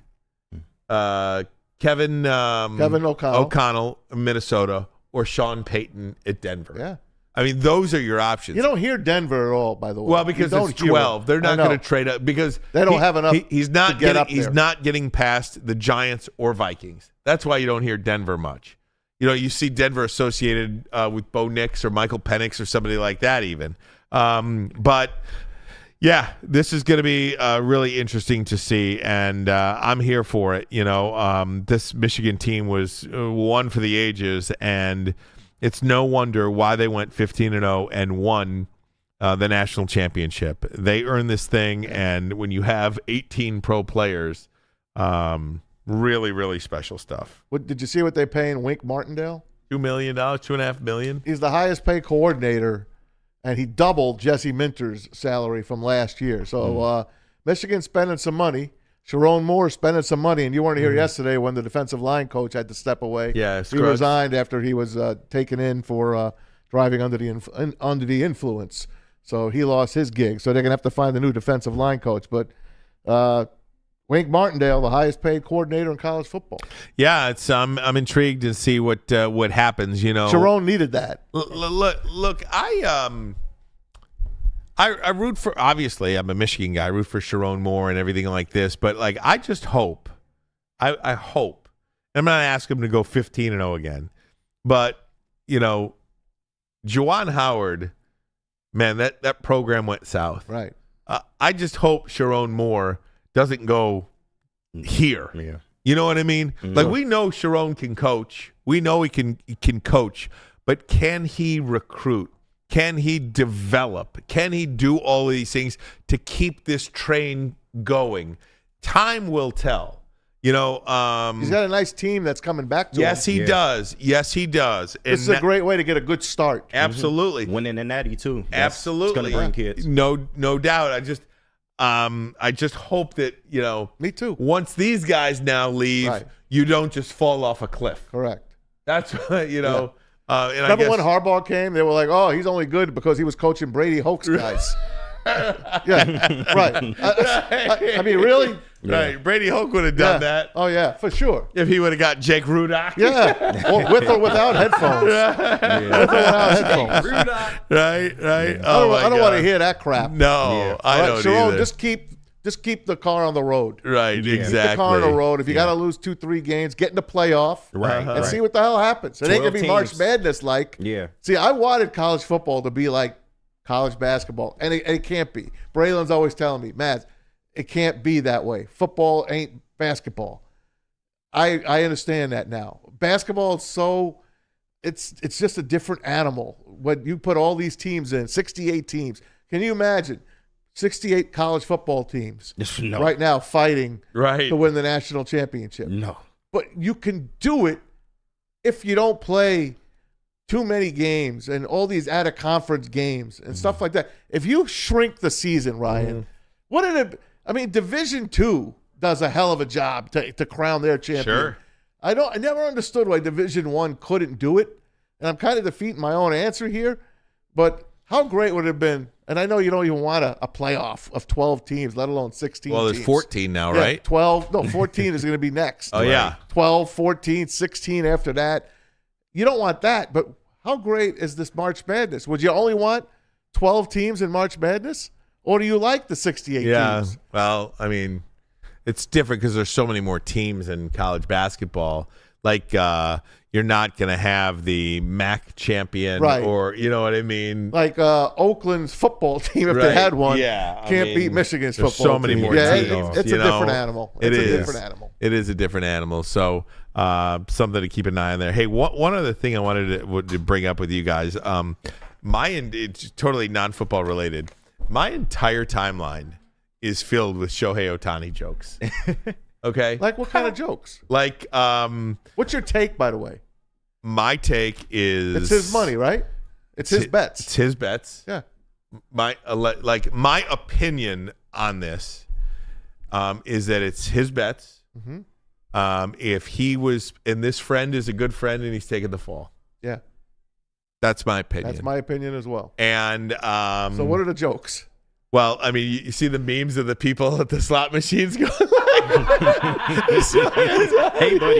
Kevin O'Connell in Minnesota, or Sean Payton at Denver. Yeah. I mean, those are your options. You don't hear Denver at all, by the way. Well, because it's 12. They're not going to trade up because they don't have enough. He's not to get up there. He's not getting past the Giants or Vikings. That's why you don't hear Denver much. You know, you see Denver associated with Bo Nix or Michael Penix or somebody like that even. But yeah, this is going to be really interesting to see, and I'm here for it. You know, this Michigan team was one for the ages, and it's no wonder why they went 15-0 and won the national championship. They earned this thing, and when you have 18 pro players, really, really special stuff. Did you see what they're paying Wink Martindale? $2 million, $2.5 million. He's the highest paid coordinator, and he doubled Jesse Minter's salary from last year. So Michigan's spending some money. Sharon Moore spending some money, and you weren't here yesterday when the defensive line coach had to step away. Yeah, he resigned after he was taken in for driving under the influence. So he lost his gig. So they're gonna have to find a new defensive line coach. But Wink Martindale, the highest paid coordinator in college football. Yeah, it's I'm intrigued to see what happens. You know, Sharon needed that. Look, I root for, obviously, I'm a Michigan guy. I root for Sharon Moore and everything like this. But, like, I just hope, I hope, I'm not asking him to go 15-0 again. But, you know, Juwan Howard, man, that program went south. Right. I just hope Sharon Moore doesn't go here. Yeah. You know what I mean? Like, we know Sharon can coach. We know he can coach. But can he recruit? Can he develop? Can he do all of these things to keep this train going? Time will tell. You know, he's got a nice team that's coming back to him. Yes, he does. Yes, he does. This is a great way to get a good start. Absolutely. Winning the Natty, too. Absolutely. It's going to bring kids. No doubt. I just hope that, you know. Me too. Once these guys now leave, you don't just fall off a cliff. Correct. That's what, you know. And remember when Harbaugh came? They were like, "Oh, he's only good because he was coaching Brady Hoke's guys." Yeah, right. I mean, really? Right. Brady Hoke would have done that. Oh, yeah, for sure. If he would have got Jake Rudock. Yeah. With or without headphones. With or without headphones. Right. I don't want to hear that crap. No, I don't Sharon, either. just keep the car on the road. Right, exactly. Keep the car on the road. If you got to lose 2-3 games, get in the playoff. Right. See what the hell happens. It ain't going to be March Madness like. Yeah. See, I wanted college football to be like college basketball, and it can't be. Braylon's always telling me, Matt, it can't be that way. Football ain't basketball. I understand that now. Basketball is so it's just a different animal. When you put all these teams in, 68 teams. Can you imagine 68 college football teams right now fighting to win the national championship? No. But you can do it if you don't play too many games and all these out-of-conference games and stuff like that. If you shrink the season, Ryan, Division II does a hell of a job to crown their champion. Sure. I never understood why Division I couldn't do it, and I'm kind of defeating my own answer here, but how great would it have been, and I know you don't even want a playoff of 12 teams, let alone 16 Well, there's teams. 14 now, right? 14 is going to be next. Oh, yeah. 12, 14, 16 after that. You don't want that, but how great is this March Madness? Would you only want 12 teams in March Madness, or do you like the 68 teams? Yeah, well, I mean, it's different because there's so many more teams in college basketball. Like, you're not going to have the MAC champion, or you know what I mean? Like Oakland's football team, if they had one, can't beat Michigan's football team. So many more teams. It's a different animal. It's a different animal. It is a different animal. So something to keep an eye on there. Hey, one other thing I wanted to bring up with you guys. It's totally non-football related. My entire timeline is filled with Shohei Ohtani jokes. Okay? Like what kind of jokes? Like, what's your take, by the way? My take is it's his money, right? It's his bets. It's his bets. Yeah. My opinion on this is that it's his bets. Mm-hmm. If he was, and this friend is a good friend, and he's taking the fall. Yeah. That's my opinion. That's my opinion as well. And so what are the jokes? Well, I mean, you see the memes of the people at the slot machines going like, hey, buddy.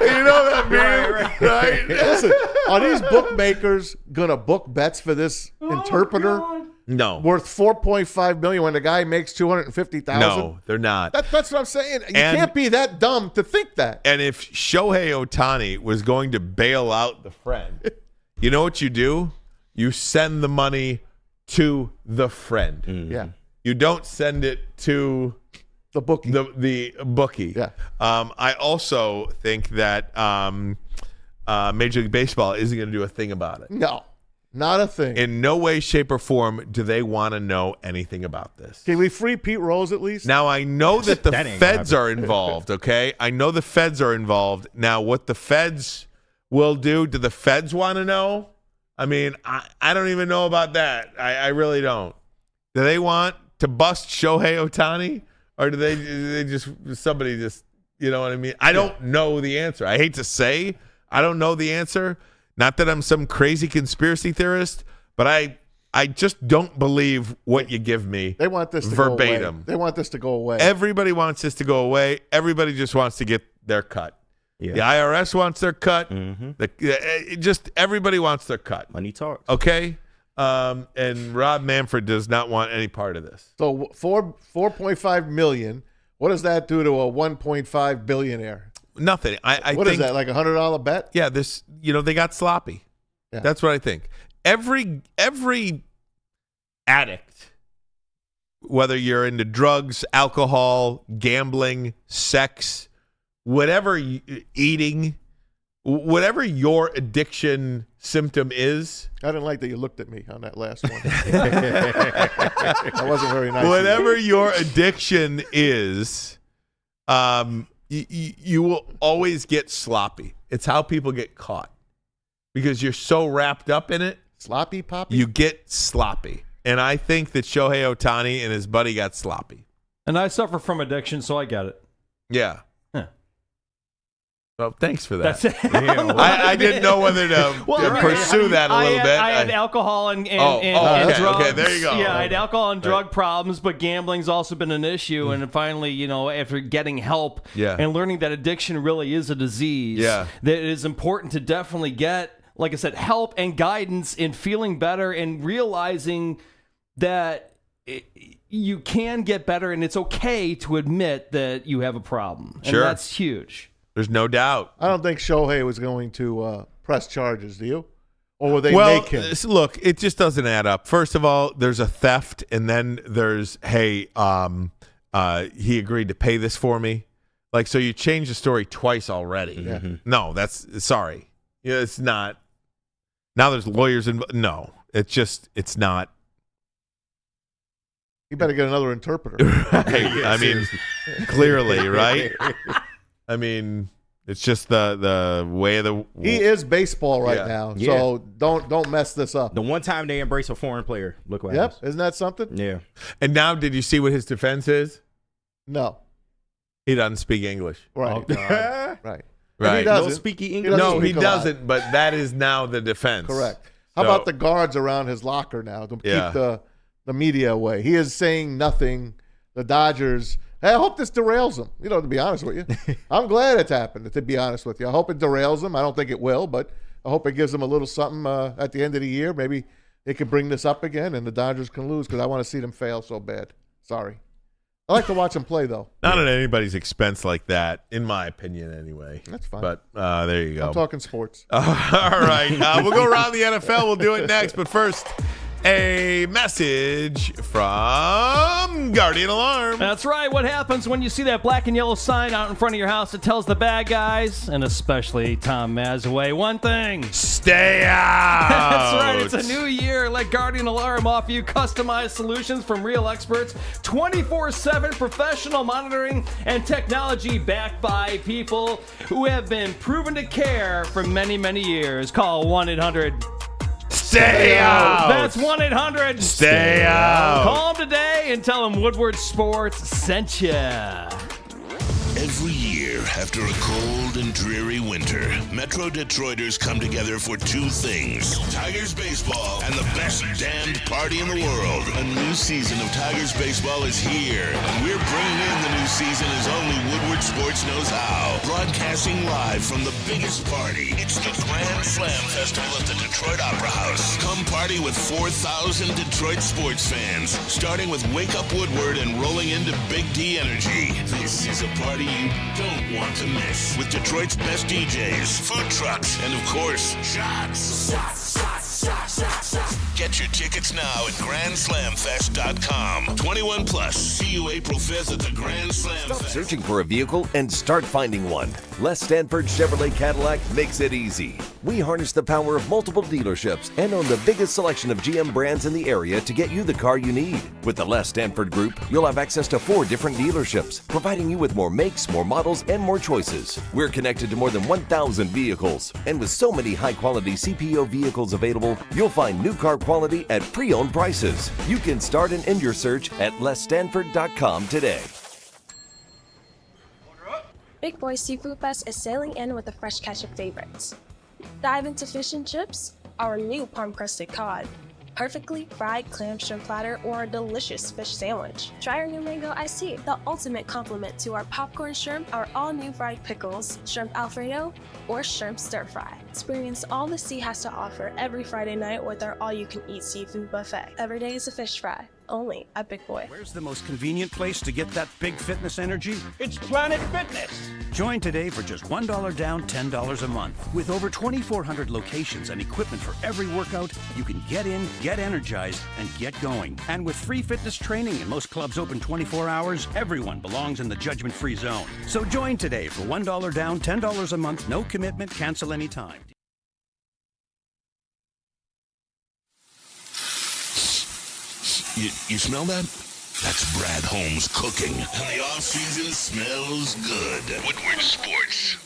You know that meme, right? Listen, are these bookmakers going to book bets for this interpreter? No. Worth $4.5 million when the guy makes $250,000? No, they're not. That's what I'm saying. You can't be that dumb to think that. And if Shohei Ohtani was going to bail out the friend, you know what you do? You send the money to the friend. Yeah. You don't send it to the bookie. The bookie. Yeah. I also think that Major League Baseball isn't going to do a thing about it. No, not a thing. In no way, shape, or form do they want to know anything about this. Can we free Pete Rose at least? Now, I know that the feds are involved, okay? I know the feds are involved. Now, what the feds will do the feds want to know? I mean, I don't even know about that. I really don't. Do they want to bust Shohei Ohtani? Or do they just, somebody just, you know what I mean? I don't know the answer. I hate to say I don't know the answer. Not that I'm some crazy conspiracy theorist, but I just don't believe what you give me. They want this to verbatim. Go away. They want this to go away. Everybody wants this to go away. Everybody just wants to get their cut. Yeah. The IRS wants their cut. Mm-hmm. Just everybody wants their cut. Money talks. Okay? And Rob Manfred does not want any part of this. So $4.5 million, what does that do to a $1.5 billionaire? Nothing. I what think, is that, like $100 bet? Yeah, they got sloppy. Yeah. That's what I think. Every addict whether you're into drugs, alcohol, gambling, sex, whatever eating, whatever your addiction symptom is. I didn't like that you looked at me on that last one. That wasn't very nice. Whatever your addiction is, you will always get sloppy. It's how people get caught because you're so wrapped up in it. Sloppy, Poppy? You get sloppy. And I think that Shohei Ohtani and his buddy got sloppy. And I suffer from addiction, so I get it. Yeah. Huh. Well, thanks for that. That's it. I didn't know whether to pursue that a little bit. I had alcohol and okay, drugs. Okay, there you go. Yeah, I had alcohol and drug problems, but gambling's also been an issue. And finally, after getting help and learning that addiction really is a disease, that it is important to definitely get, like I said, help and guidance in feeling better and realizing that you can get better and it's okay to admit that you have a problem. And that's huge. There's no doubt. I don't think Shohei was going to press charges, do you? Or will they make him? Look, it just doesn't add up. First of all, there's a theft, and then there's, hey, he agreed to pay this for me. Like, so you changed the story twice already. Yeah. No, sorry. It's not. Now there's lawyers involved. No, it's not. You better get another interpreter. Right. I mean, clearly, right? I mean, it's just the way of the. He is baseball right now, so don't mess this up. The one time they embrace a foreign player, look what happens. Isn't that something? Yeah. And now, did you see what his defense is? No. He doesn't speak English. Right. Right. He doesn't. No speak English. No, he doesn't. But that is now the defense. Correct. How about the guards around his locker now to keep the media away? He is saying nothing. The Dodgers. Hey, I hope this derails them. To be honest with you. I'm glad it's happened, to be honest with you. I hope it derails them. I don't think it will, but I hope it gives them a little something at the end of the year. Maybe they could bring this up again and the Dodgers can lose because I want to see them fail so bad. Sorry. I like to watch them play, though. Not at anybody's expense like that, in my opinion, anyway. That's fine. But there you go. I'm talking sports. All right. We'll go around the NFL. We'll do it next. But first, a message from Guardian Alarm. That's right. What happens when you see that black and yellow sign out in front of your house that tells the bad guys, and especially Tom Mazaway, one thing: stay out. That's right. It's a new year. Let Guardian Alarm offer you customized solutions from real experts, 24/7 professional monitoring, and technology backed by people who have been proven to care for many, many years. Call 1-800- Stay out. That's 1-800. Stay out. Call them today and tell them Woodward Sports sent ya. Every year, after a cold and dreary winter, Metro Detroiters come together for two things: Tigers baseball and the best damned party in the world. A new season of Tigers baseball is here, and we're bringing in the new season as only Woodward Sports knows how. Broadcasting live from the biggest party. It's the Grand Slam Festival at the Detroit Opera House. Come party with 4,000 Detroit sports fans, starting with Wake Up Woodward and rolling into Big D Energy. This is a party you don't want to miss, with Detroit's best DJs, food trucks, and of course, shots. Get your tickets now at GrandSlamFest.com. 21 plus. See you April 5th at the Grand Slam Stop Fest. searching for a vehicle and start finding one. Les Stanford Chevrolet Cadillac makes it easy. We harness the power of multiple dealerships and own the biggest selection of GM brands in the area to get you the car you need. With the Les Stanford Group, you'll have access to 4 different dealerships, providing you with more makes, more models, and more choices. We're connected to more than 1,000 vehicles, and with so many high-quality CPO vehicles available, you'll find new car quality at pre-owned prices. You can start and end your search at lesstanford.com today. Big Boy Seafood Fest is sailing in with a fresh catch of favorites. Dive into fish and chips, our new palm-crusted cod, perfectly fried clam shrimp platter, or a delicious fish sandwich. Try our new mango iced tea, the ultimate complement to our popcorn shrimp, our all-new fried pickles, shrimp alfredo, or shrimp stir-fry. Experience all the sea has to offer every Friday night with our all-you-can-eat seafood buffet. Every day is a fish fry, only at Big Boy. Where's the most convenient place to get that big fitness energy? It's Planet Fitness. Join today for just $1 down, $10 a month. With over 2,400 locations and equipment for every workout, you can get in, get energized, and get going. And with free fitness training and most clubs open 24 hours, everyone belongs in the judgment-free zone. So join today for $1 down, $10 a month, no commitment, cancel anytime. You smell that? That's Brad Holmes cooking. And the off-season smells good. Woodward Sports.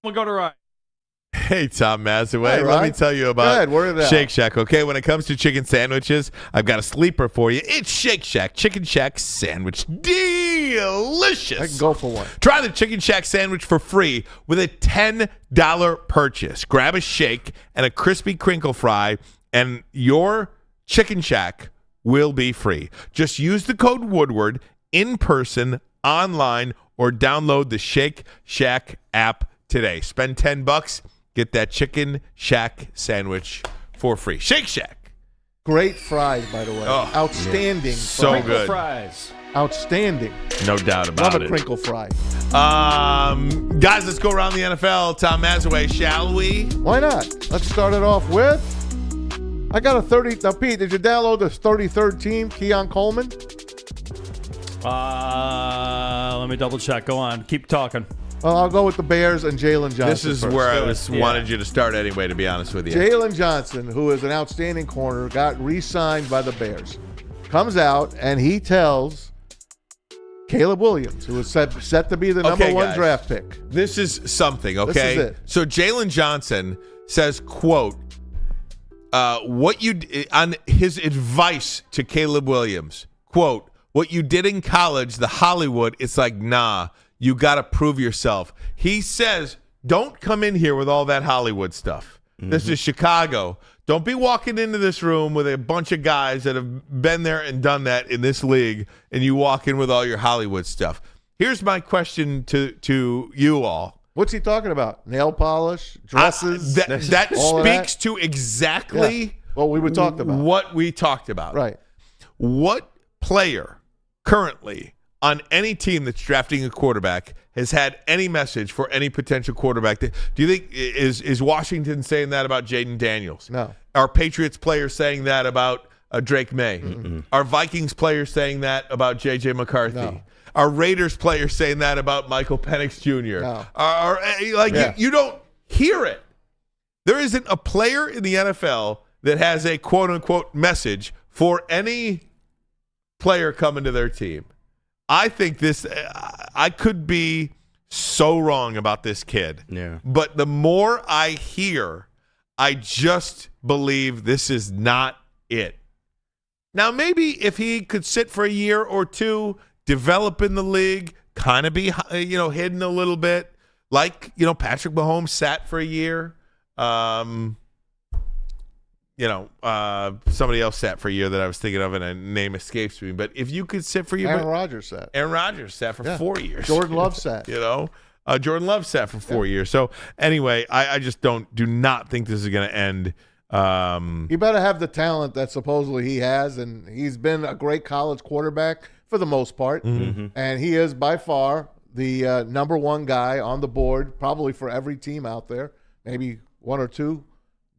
We'll go to Ryan. Hey, Tom Mazaway. Hey, Let me Ryan. tell you Go about ahead, word it out. Shake Shack, okay? When it comes to chicken sandwiches, I've got a sleeper for you. It's Shake Shack. Chicken Shack sandwich. Delicious. I can go for one. Try the Chicken Shack sandwich for free with a $10 purchase. Grab a shake and a crispy crinkle fry, and your Chicken Shack will be free. Just use the code Woodward in person, online, or download the Shake Shack app today. Spend $10, get that Chicken Shack sandwich for free. Shake Shack. Great fries, by the way. Oh, outstanding. yeah. So fries. good. Fries. Outstanding. No doubt about Love it. a crinkle fry. Guys, let's go around the NFL. Tom Mazaway, shall we? Why not? Let's start it off with, I got a 30. Now, Pete, did you download this 33rd team, Keon Coleman? Let me double check. Go on. Keep talking. Well, I'll go with the Bears and Jalen Johnson. This is first. where I wanted you to start anyway, to be honest with you. Jalen Johnson, who is an outstanding corner, got re-signed by the Bears. Comes out and he tells Caleb Williams, who is set to be the number one guys. draft pick. This is something, okay? This is it. So Jalen Johnson says, quote, on his advice to Caleb Williams, quote, what you did in college, the Hollywood, it's like, nah, you got to prove yourself. He says, don't come in here with all that Hollywood stuff. Mm-hmm. This is Chicago. Don't be walking into this room with a bunch of guys that have been there and done that in this league, and you walk in with all your Hollywood stuff. Here's my question to you all. What's he talking about? Nail polish, dresses? That speaks to exactly what we talked about. What we talked about. Right. What player currently on any team that's drafting a quarterback has had any message for any potential quarterback? Do you think is Washington saying that about Jaden Daniels? No. Are Patriots players saying that about Drake May? Mm-mm. Are Vikings players saying that about J.J. McCarthy? No. Are Raiders players saying that about Michael Penix Jr.? No. You don't hear it. There isn't a player in the NFL that has a quote-unquote message for any player coming to their team. I think I could be so wrong about this kid. Yeah. But the more I hear, I just believe this is not it. Now, maybe if he could sit for a year or two, develop in the league, kind of be hidden a little bit, like Patrick Mahomes sat for a year. Somebody else sat for a year that I was thinking of, and a name escapes me. But if you could sit for a year, Aaron Rodgers sat. Aaron Rodgers sat for 4 years. Jordan Love sat. Jordan Love sat for 4 years. So anyway, I just do not think this is going to end. He better have the talent that supposedly he has, and he's been a great college quarterback for the most part. Mm-hmm. And he is by far the number one guy on the board, probably for every team out there. Maybe one or two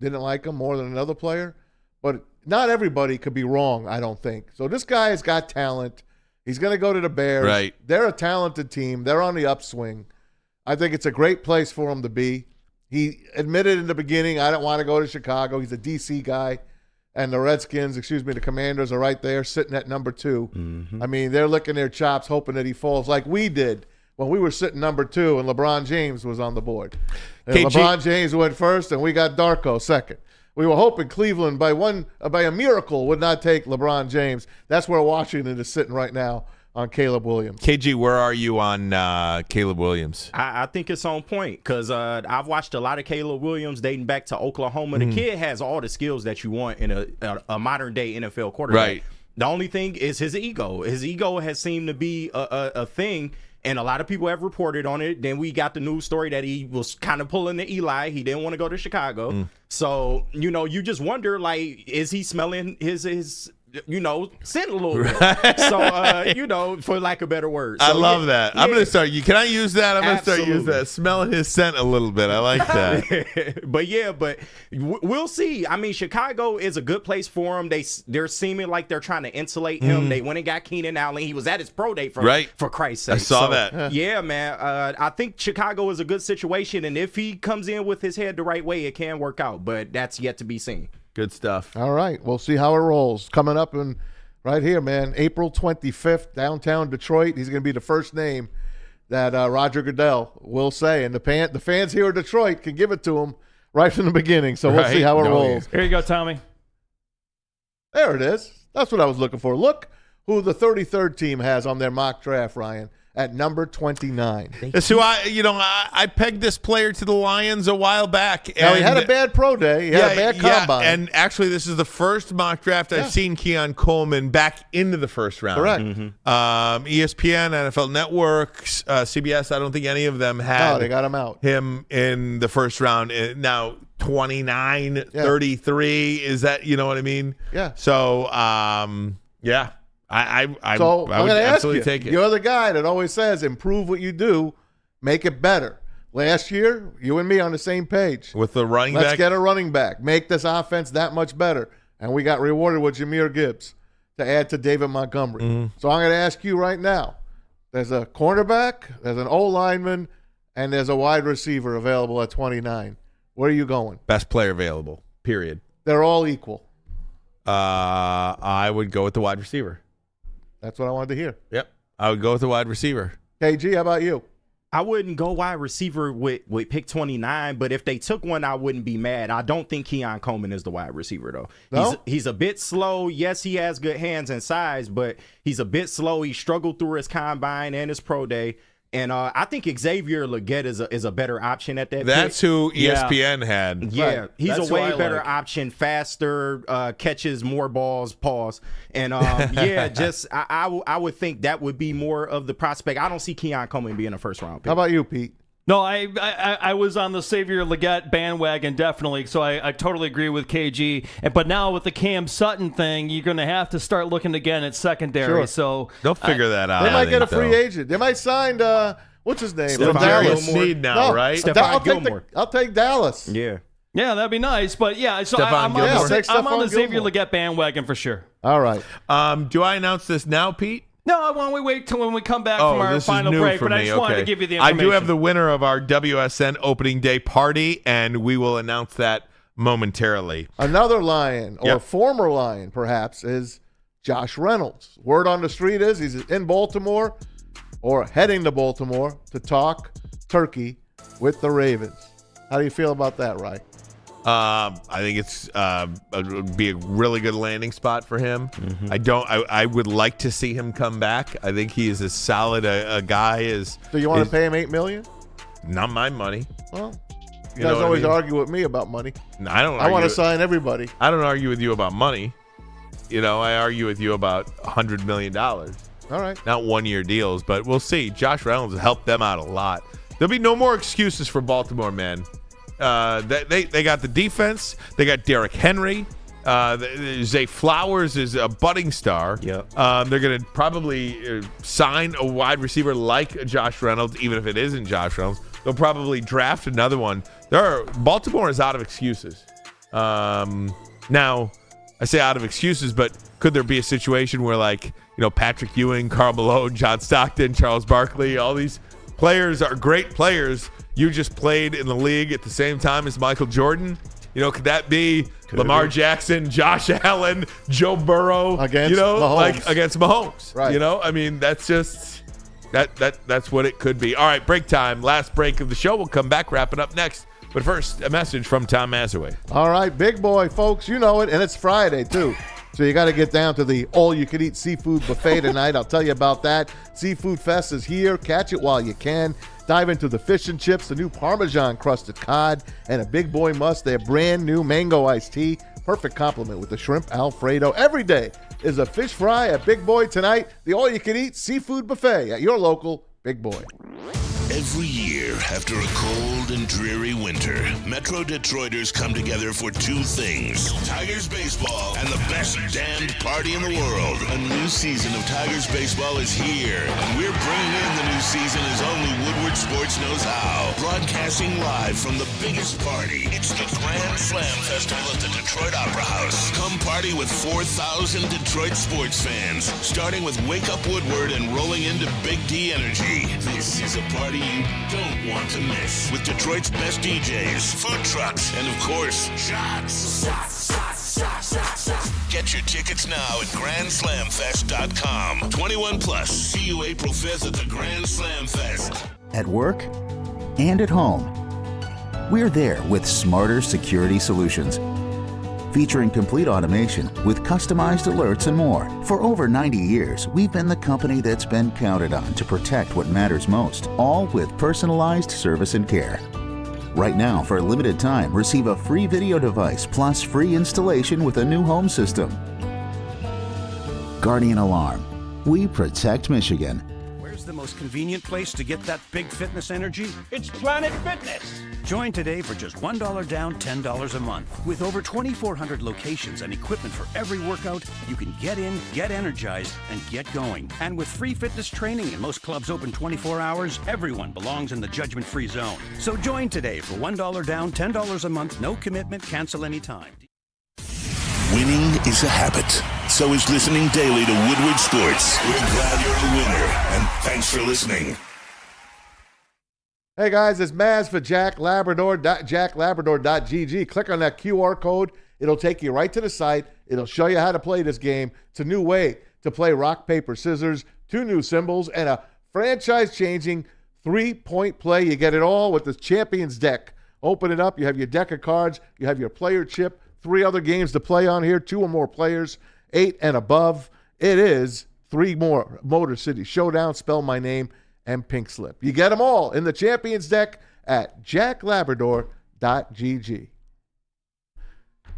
didn't like him more than another player. But not everybody could be wrong, I don't think. So this guy has got talent. He's going to go to the Bears. Right. They're a talented team. They're on the upswing. I think it's a great place for him to be. He admitted in the beginning, I don't want to go to Chicago. He's a D.C. guy. And the Commanders are right there sitting at number 2. Mm-hmm. I mean, they're licking their chops hoping that he falls like we did when we were sitting number 2 and LeBron James was on the board. And LeBron James went first and we got Darko second. We were hoping Cleveland by a miracle would not take LeBron James. That's where Washington is sitting right now on Caleb Williams. KG, where are you on Caleb Williams? I think it's on point because I've watched a lot of Caleb Williams dating back to Oklahoma. The kid has all the skills that you want in a modern-day NFL quarterback. Right. The only thing is his ego. His ego has seemed to be a thing, And a lot of people have reported on it. Then we got the news story that he was kind of pulling the Eli. He didn't want to go to Chicago. So, you just wonder, like, is he smelling his scent a little bit? So, for lack of better words. So, I love that. Yeah. I'm going to start. Can I use that? I'm going to start Absolutely. using that. Smelling his scent a little bit. I like that. but we'll see. I mean, Chicago is a good place for him. They're seeming like they're trying to insulate him. They went and got Keenan Allen. He was at his pro day for Christ's sake. I saw that. Yeah, man. I think Chicago is a good situation, and if he comes in with his head the right way, it can work out. But that's yet to be seen. Good stuff. All right. We'll see how it rolls. Coming up right here, man, April 25th, downtown Detroit. He's going to be the first name that Roger Goodell will say. And the fans here in Detroit can give it to him right from the beginning. So we'll see how it rolls. Here you go, Tommy. There it is. That's what I was looking for. Look who the 33rd team has on their mock draft, Ryan, at number 29. That's who I pegged this player to the Lions a while back. Now, he had a bad pro day. He had a bad combine. And actually, this is the first mock draft I've seen Keon Coleman back into the first round. Correct. ESPN, NFL Network, CBS, I don't think any of them had they got him out. Him in the first round. Now, 29, 33, is that, you know what I mean? Yeah. So, yeah. I I'm would going to ask absolutely you. take it. You're the guy that always says, improve what you do, make it better. Last year, you and me on the same page. With the running back? Let's get a running back. Make this offense that much better. And we got rewarded with Jahmyr Gibbs to add to David Montgomery. So I'm going to ask you right now. There's a cornerback, there's an O-lineman, and there's a wide receiver available at 29. Where are you going? Best player available, period. They're all equal. I would go with the wide receiver. That's what I wanted to hear. Yep. I would go with the wide receiver. KG, how about you? I wouldn't go wide receiver with pick 29, but if they took one, I wouldn't be mad. I don't think Keon Coleman is the wide receiver, though. No? He's a bit slow. Yes, he has good hands and size, but he's a bit slow. He struggled through his combine and his pro day. And I think Xavier Legette is a better option at that That's pick. who ESPN had. Yeah, Right. he's That's a way who I better like. option, faster, catches more balls, pause. And, just I would think that would be more of the prospect. I don't see Keon Coleman being a first-round pick. How about you, Pete? No, I was on the Xavier Legette bandwagon, definitely. So I totally agree with KG. But now with the Cam Sutton thing, you're going to have to start looking again at secondary. Sure. So They'll figure that out. They might get a free though. agent. They might sign, what's his name? Stephon From Dallas. Snead now, right? I'll take Dallas. Yeah. Yeah, that'd be nice. But yeah, so Stephon I'm Gilmore. on the Stephon Xavier Gilmore. Legette bandwagon for sure. All right. Do I announce this now, Pete? No, why don't we wait till when we come back from our this final is new break? for But I me. just wanted to Okay. give you the I information. do have the winner of our WSN opening day party, and we will announce that momentarily. Another Lion, or Yep. former Lion, perhaps, is Josh Reynolds. Word on the street is he's in Baltimore or heading to Baltimore to talk turkey with the Ravens. How do you feel about that, Ryan? I think it would be a really good landing spot for him. I would like to see him come back. I think he is as solid a guy as. Do you want to pay him $8 million? Not my money. Well, you know guys what I always mean? argue with me about money. No, I don't. I want to argue- sign everybody. I don't argue with you about money. I argue with you about $100 million. All right. Not 1-year deals, but we'll see. Josh Reynolds has helped them out a lot. There'll be no more excuses for Baltimore, man. They got the defense. They got Derrick Henry. Zay Flowers is a budding star. Yeah. They're going to probably sign a wide receiver like Josh Reynolds, even if it isn't Josh Reynolds. They'll probably draft another one. Baltimore is out of excuses. Now, I say out of excuses, but could there be a situation where, Patrick Ewing, Karl Malone, John Stockton, Charles Barkley, all these players are great players. You just played in the league at the same time as Michael Jordan. Could that be Lamar Jackson, Josh Allen, Joe Burrow Against Mahomes. Against Mahomes? Right. That's just that's what it could be. All right, break time. Last break of the show. We'll come back, wrap it up next. But first, a message from Tom Mazaway. All right, big boy, folks. You know it, and it's Friday, too. So you got to get down to the all-you-can-eat seafood buffet tonight. I'll tell you about that. Seafood Fest is here. Catch it while you can. Dive into the fish and chips, the new Parmesan-crusted cod, and a big boy must, their brand-new mango iced tea. Perfect complement with the shrimp Alfredo. Every day is a fish fry at Big Boy tonight. The all-you-can-eat seafood buffet at your local Big boy. Every year, after a cold and dreary winter, Metro Detroiters come together for two things: Tigers baseball and the best damned party in the world. A new season of Tigers baseball is here, and we're bringing in the new season as only Woodward Sports knows how. Broadcasting live from the biggest party. It's the Grand Slam Festival at the Detroit Opera House. Come party with 4,000 Detroit sports fans, starting with Wake Up Woodward and rolling into Big D Energy. This is a party you don't want to miss, with Detroit's best DJs, food trucks, and of course, shots. Get your tickets now at GrandSlamFest.com. 21 plus. See you April 5th at the Grand Slam Fest. At work and at home, we're there with smarter security solutions. Featuring complete automation with customized alerts and more. For over 90 years, we've been the company that's been counted on to protect what matters most, all with personalized service and care. Right now, for a limited time, receive a free video device plus free installation with a new home system. Guardian Alarm. We protect Michigan. Where's the most convenient place to get that big fitness energy? It's Planet Fitness. Join today for just $1 down, $10 a month. With over 2,400 locations and equipment for every workout, you can get in, get energized, and get going. And with free fitness training and most clubs open 24 hours, everyone belongs in the judgment-free zone. So join today for $1 down, $10 a month, no commitment, cancel anytime. Winning is a habit. So is listening daily to Woodward Sports. We're glad you're a winner, and thanks for listening. Hey guys, it's Maz for jacklabrador.gg. Click on that QR code. It'll take you right to the site. It'll show you how to play this game. It's a new way to play rock, paper, scissors, 2 new symbols, and a franchise-changing 3-point play. You get it all with the Champions deck. Open it up. You have your deck of cards. You have your player chip. 3 other games to play on here. 2 or more players, 8 and above. It is 3 more. Motor City Showdown, Spell My Name, and Pink Slip. You get them all in the Champions deck at jacklabrador.gg.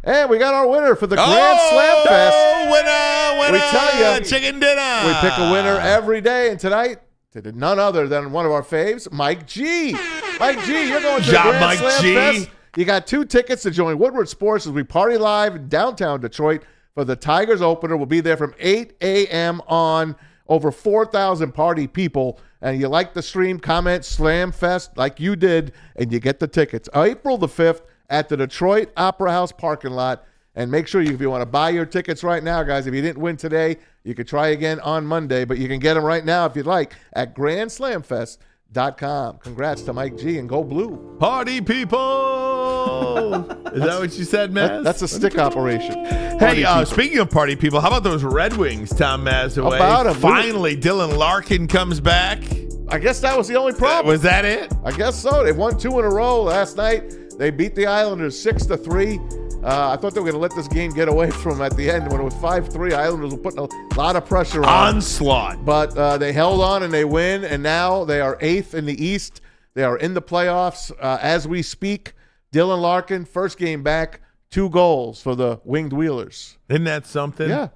And we got our winner for the Grand Slam Fest. Winner! We tell you, chicken dinner. We pick a winner every day, and tonight, to none other than one of our faves, Mike G. Mike G, you're going to the Grand Slam Fest. You got 2 tickets to join Woodward Sports as we party live in downtown Detroit for the Tigers opener. We'll be there from 8 a.m. on. Over 4,000 party people. And you like the stream, comment Slam Fest like you did, and you get the tickets. April the 5th at the Detroit Opera House parking lot. And make sure if you want to buy your tickets right now, guys, if you didn't win today, you can try again on Monday. But you can get them right now if you'd like at GrandSlamFest.com. Congrats to Mike G and go blue. Party people! Is that what you said, Maz? That's a stick operation. Hey, speaking of party people, how about those Red Wings, Tom Mazaway? About 'em. Finally, Dylan Larkin comes back. I guess that was the only problem. Was that it? I guess so. They won 2 in a row last night. They beat the Islanders 6-3. I thought they were going to let this game get away from them at the end when it was 5-3. Islanders were putting a lot of pressure on. Onslaught. But they held on and they win, and now they are 8th in the East. They are in the playoffs as we speak. Dylan Larkin, first game back, 2 goals for the Winged Wheelers. Isn't that something? Yeah.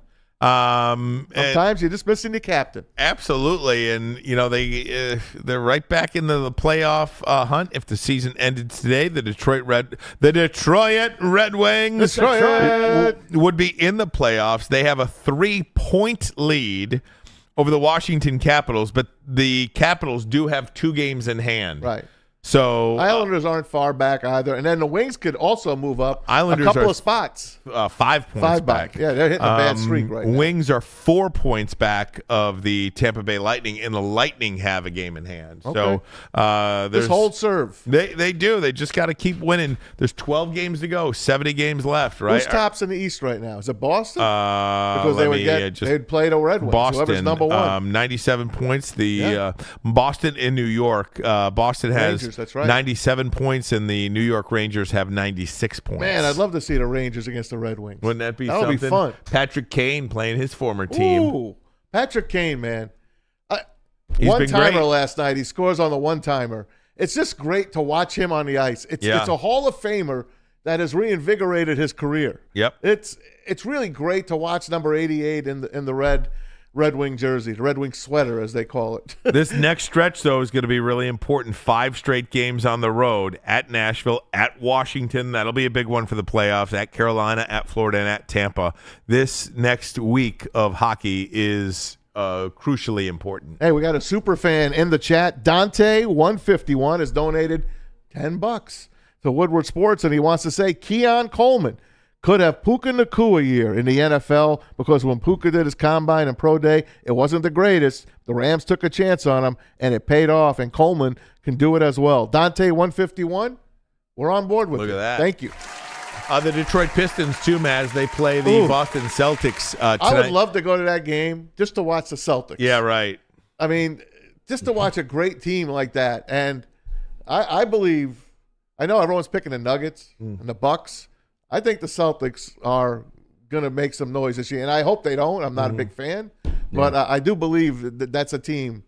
Sometimes you're just missing the captain. Absolutely, and you know they're right back into the playoff hunt. If the season ended today, the Detroit Red Wings would be in the playoffs. They have a 3-point lead over the Washington Capitals, but the Capitals do have 2 games in hand. Right. So Islanders aren't far back either, and then the Wings could also move up Islanders a couple of spots. 5 points back. Yeah, they're hitting a bad streak right now. Wings are 4 points back of the Tampa Bay Lightning, and the Lightning have a game in hand. Okay. So this hold serve. They do. They just got to keep winning. There's 12 games to go, 70 games left. Right? Who's tops in the East right now? Is it Boston? Because they'd play the Red Wings. Boston, whoever's number 1. 97 points. Boston in New York. Boston has. Rangers, that's right. 97 points, and the New York Rangers have 96 points. Man, I'd love to see the Rangers against the Red Wings. Wouldn't that be something? That would be fun. Patrick Kane playing his former team. Ooh, Patrick Kane, man. He's one-timer been great. last night. He scores on the one-timer. It's just great to watch him on the ice. It's a Hall of Famer that has reinvigorated his career. Yep. It's really great to watch number 88 in the red. Red Wing jersey, the Red Wing sweater, as they call it. This next stretch, though, is going to be really important. 5 straight games on the road at Nashville, at Washington. That'll be a big one for the playoffs. At Carolina, at Florida, and at Tampa. This next week of hockey is crucially important. Hey, we got a super fan in the chat. Dante151 has donated $10 to Woodward Sports, and he wants to say Keon Coleman could have Puka Nacua year in the NFL because when Puka did his combine and pro day, it wasn't the greatest. The Rams took a chance on him, and it paid off, and Coleman can do it as well. Dante151, we're on board with it. Look at that. Thank you. The Detroit Pistons, too, Maz, they play the Boston Celtics tonight. I would love to go to that game just to watch the Celtics. Yeah, right. I mean, just to watch a great team like that. And I believe – I know everyone's picking the Nuggets and the Bucks. I think the Celtics are going to make some noise this year, and I hope they don't. I'm not a big fan, but I do believe that that's a team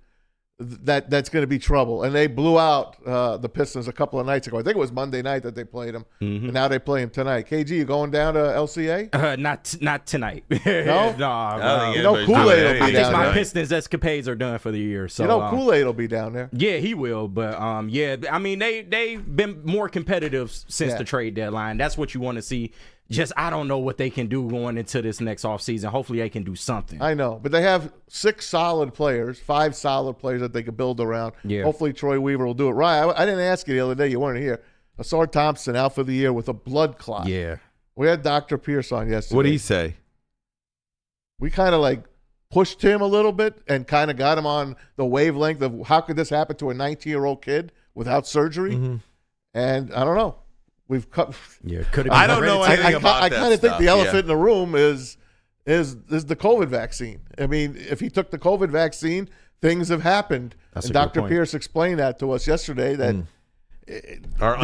that's going to be trouble. And they blew out the Pistons a couple of nights ago. I think it was Monday night that they played them, and now they play them tonight. KG, you going down to LCA? Not tonight. No? No. You know Kool-Aid will be I think down my there. Pistons escapades are done for the year. So You know Kool-Aid will be down there. Yeah, he will. But yeah, I mean they've been more competitive since the trade deadline. That's what you want to see. Just I don't know what they can do going into this next offseason. Hopefully they can do something. I know, but they have 5 solid players that they could build around. Yeah. Hopefully Troy Weaver will do it. Ryan, I didn't ask you the other day. You weren't here. Asar Thompson out for the year with a blood clot. Yeah. We had Dr. Pierce on yesterday. What did he say? We kind of like pushed him a little bit and kind of got him on the wavelength of how could this happen to a 19-year-old kid without surgery? And I don't know. We've cut. Yeah, could I don't know anything about I that kind of think stuff, the elephant in the room is the COVID vaccine. I mean, if he took the COVID vaccine, things have happened. That's and a good Dr. point. Pierce explained that to us yesterday that these are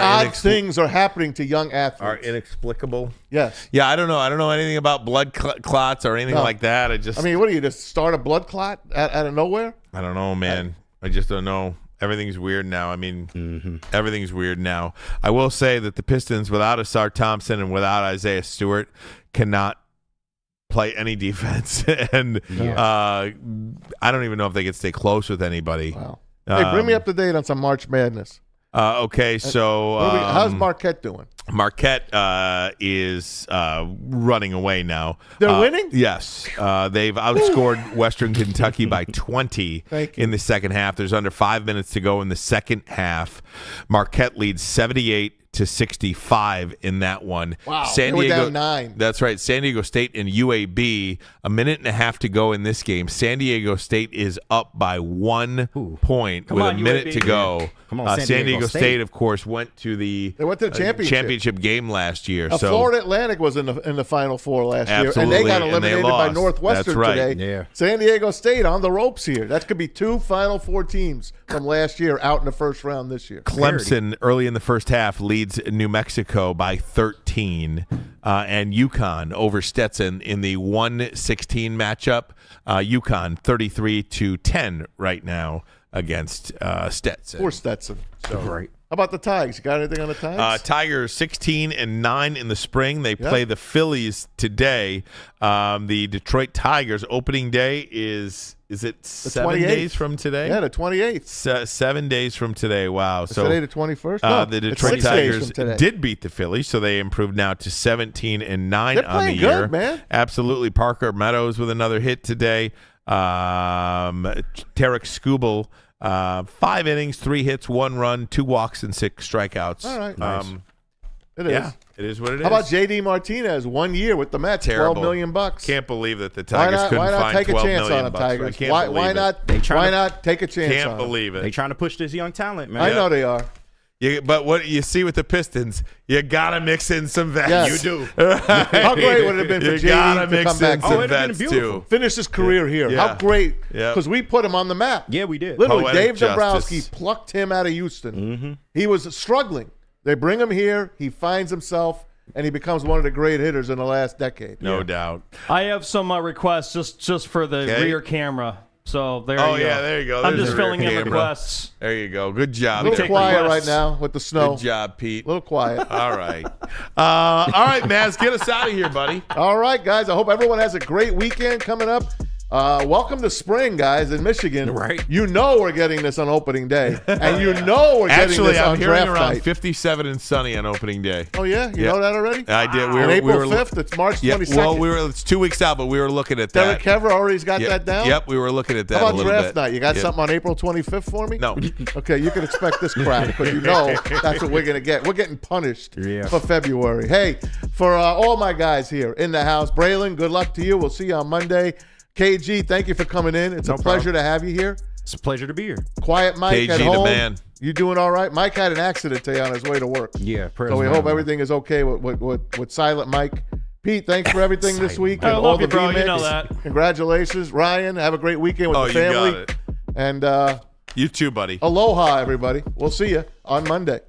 odd things are happening to young athletes. Are inexplicable. Yes. Yeah, I don't know. I don't know anything about blood clots or anything like that. I mean, what do you just start a blood clot out of nowhere? I don't know, man. I just don't know. Everything's weird now. I mean, everything's weird now. I will say that the Pistons, without Asar Thompson and without Isaiah Stewart, cannot play any defense. And I don't even know if they can stay close with anybody. Wow. Hey, bring me up to date on some March Madness. Okay, so how's Marquette doing? Marquette is running away now. They're winning? Yes. They've outscored Western Kentucky by 20 in the second half. There's under 5 minutes to go in the second half. Marquette leads 78-65 in that one. Wow. San They were Diego, down 9. That's right. San Diego State and UAB, a minute and a half to go in this game. San Diego State is up by 1 point with a minute to go. Come on, San Diego State, of course, went to the championship game last year. So Florida Atlantic was in the Final Four last year, and Absolutely, they got and eliminated they by lost. Northwestern That's right. today. Yeah. San Diego State on the ropes here. That could be 2 Final Four teams from last year out in the first round this year. Clemson, early in the first half, leads New Mexico by 13, and UConn over Stetson in the 1-16 matchup. UConn 33-10 right now against Stetson. Poor Stetson. So great. How about the Tigers? You got anything on the Tigers? Tigers 16-9 in the spring. They play the Phillies today. The Detroit Tigers opening day is it The 7 28th. days from today? Yeah, the 28th. 7 days from today. Wow. Is So today the 21st? No, the it's Detroit 6 days Tigers from today. did beat the Phillies, so they improved now to 17-9 They're on the playing year. good, man. Absolutely. Parker Meadows with another hit today. Tarek Skubal, 5 innings, 3 hits, 1 run, 2 walks, and 6 strikeouts. All right. Nice. It is. Yeah, it is what it is. How about J.D. Martinez? 1 year with the Mets, Terrible. $12 million. Can't believe that the Tigers couldn't why not find take a $12 chance million on them, bucks. I Tigers? can't Why believe it. not take a chance Can't on them? believe it. They trying to push this young talent, man. I know they are. But what you see with the Pistons, you gotta mix in some vets. Yes. You do. How great would it have been for You J.D. gotta to mix come back in to some it'd have been vets beautiful. too. finish his career here? Yeah. How great. Yeah. Because we put him on the map. Yeah, we did. Literally, Poetic Dave justice. Dombrowski plucked him out of Houston. He was struggling. They bring him here. He finds himself, and he becomes one of the great hitters in the last decade. No doubt. I have some requests just for the Okay. rear camera. So there you go. There you go. I'm There's just the rear filling in camera. requests. There you go. Good job. A little take quiet requests. right now with the snow. Good job, Pete. A little quiet. All right. All right, Maz, get us out of here, buddy. All right, guys. I hope everyone has a great weekend coming up. Welcome to spring, guys, in Michigan. Right. You know we're getting this on opening day. And you know we're getting Actually, this I'm on hearing draft around night. 57 and sunny on opening day. Oh, yeah? You know that already? I did. On April 5th, it's March 22nd. Well, it's 2 weeks out, but we were looking at that. Derek Kever already's got that down? Yep, we were looking at that How a about little draft bit. night? You got something on April 25th for me? No. Okay, you can expect this crap because you know that's what we're going to get. We're getting punished for February. Hey, for all my guys here in the house, Braylon, good luck to you. We'll see you on Monday. KG, thank you for coming in. It's a pleasure to have you here. It's a pleasure to be here. Quiet Mike KG at the home. man. You doing all right? Mike had an accident today on his way to work. Yeah, so we hope everything is okay with Silent Mike. Pete, thanks for everything this week. I and love all you, the bro. B-Mix. You know that. Congratulations. Ryan, have a great weekend with the family. You got it. And You too, buddy. aloha, everybody. We'll see you on Monday.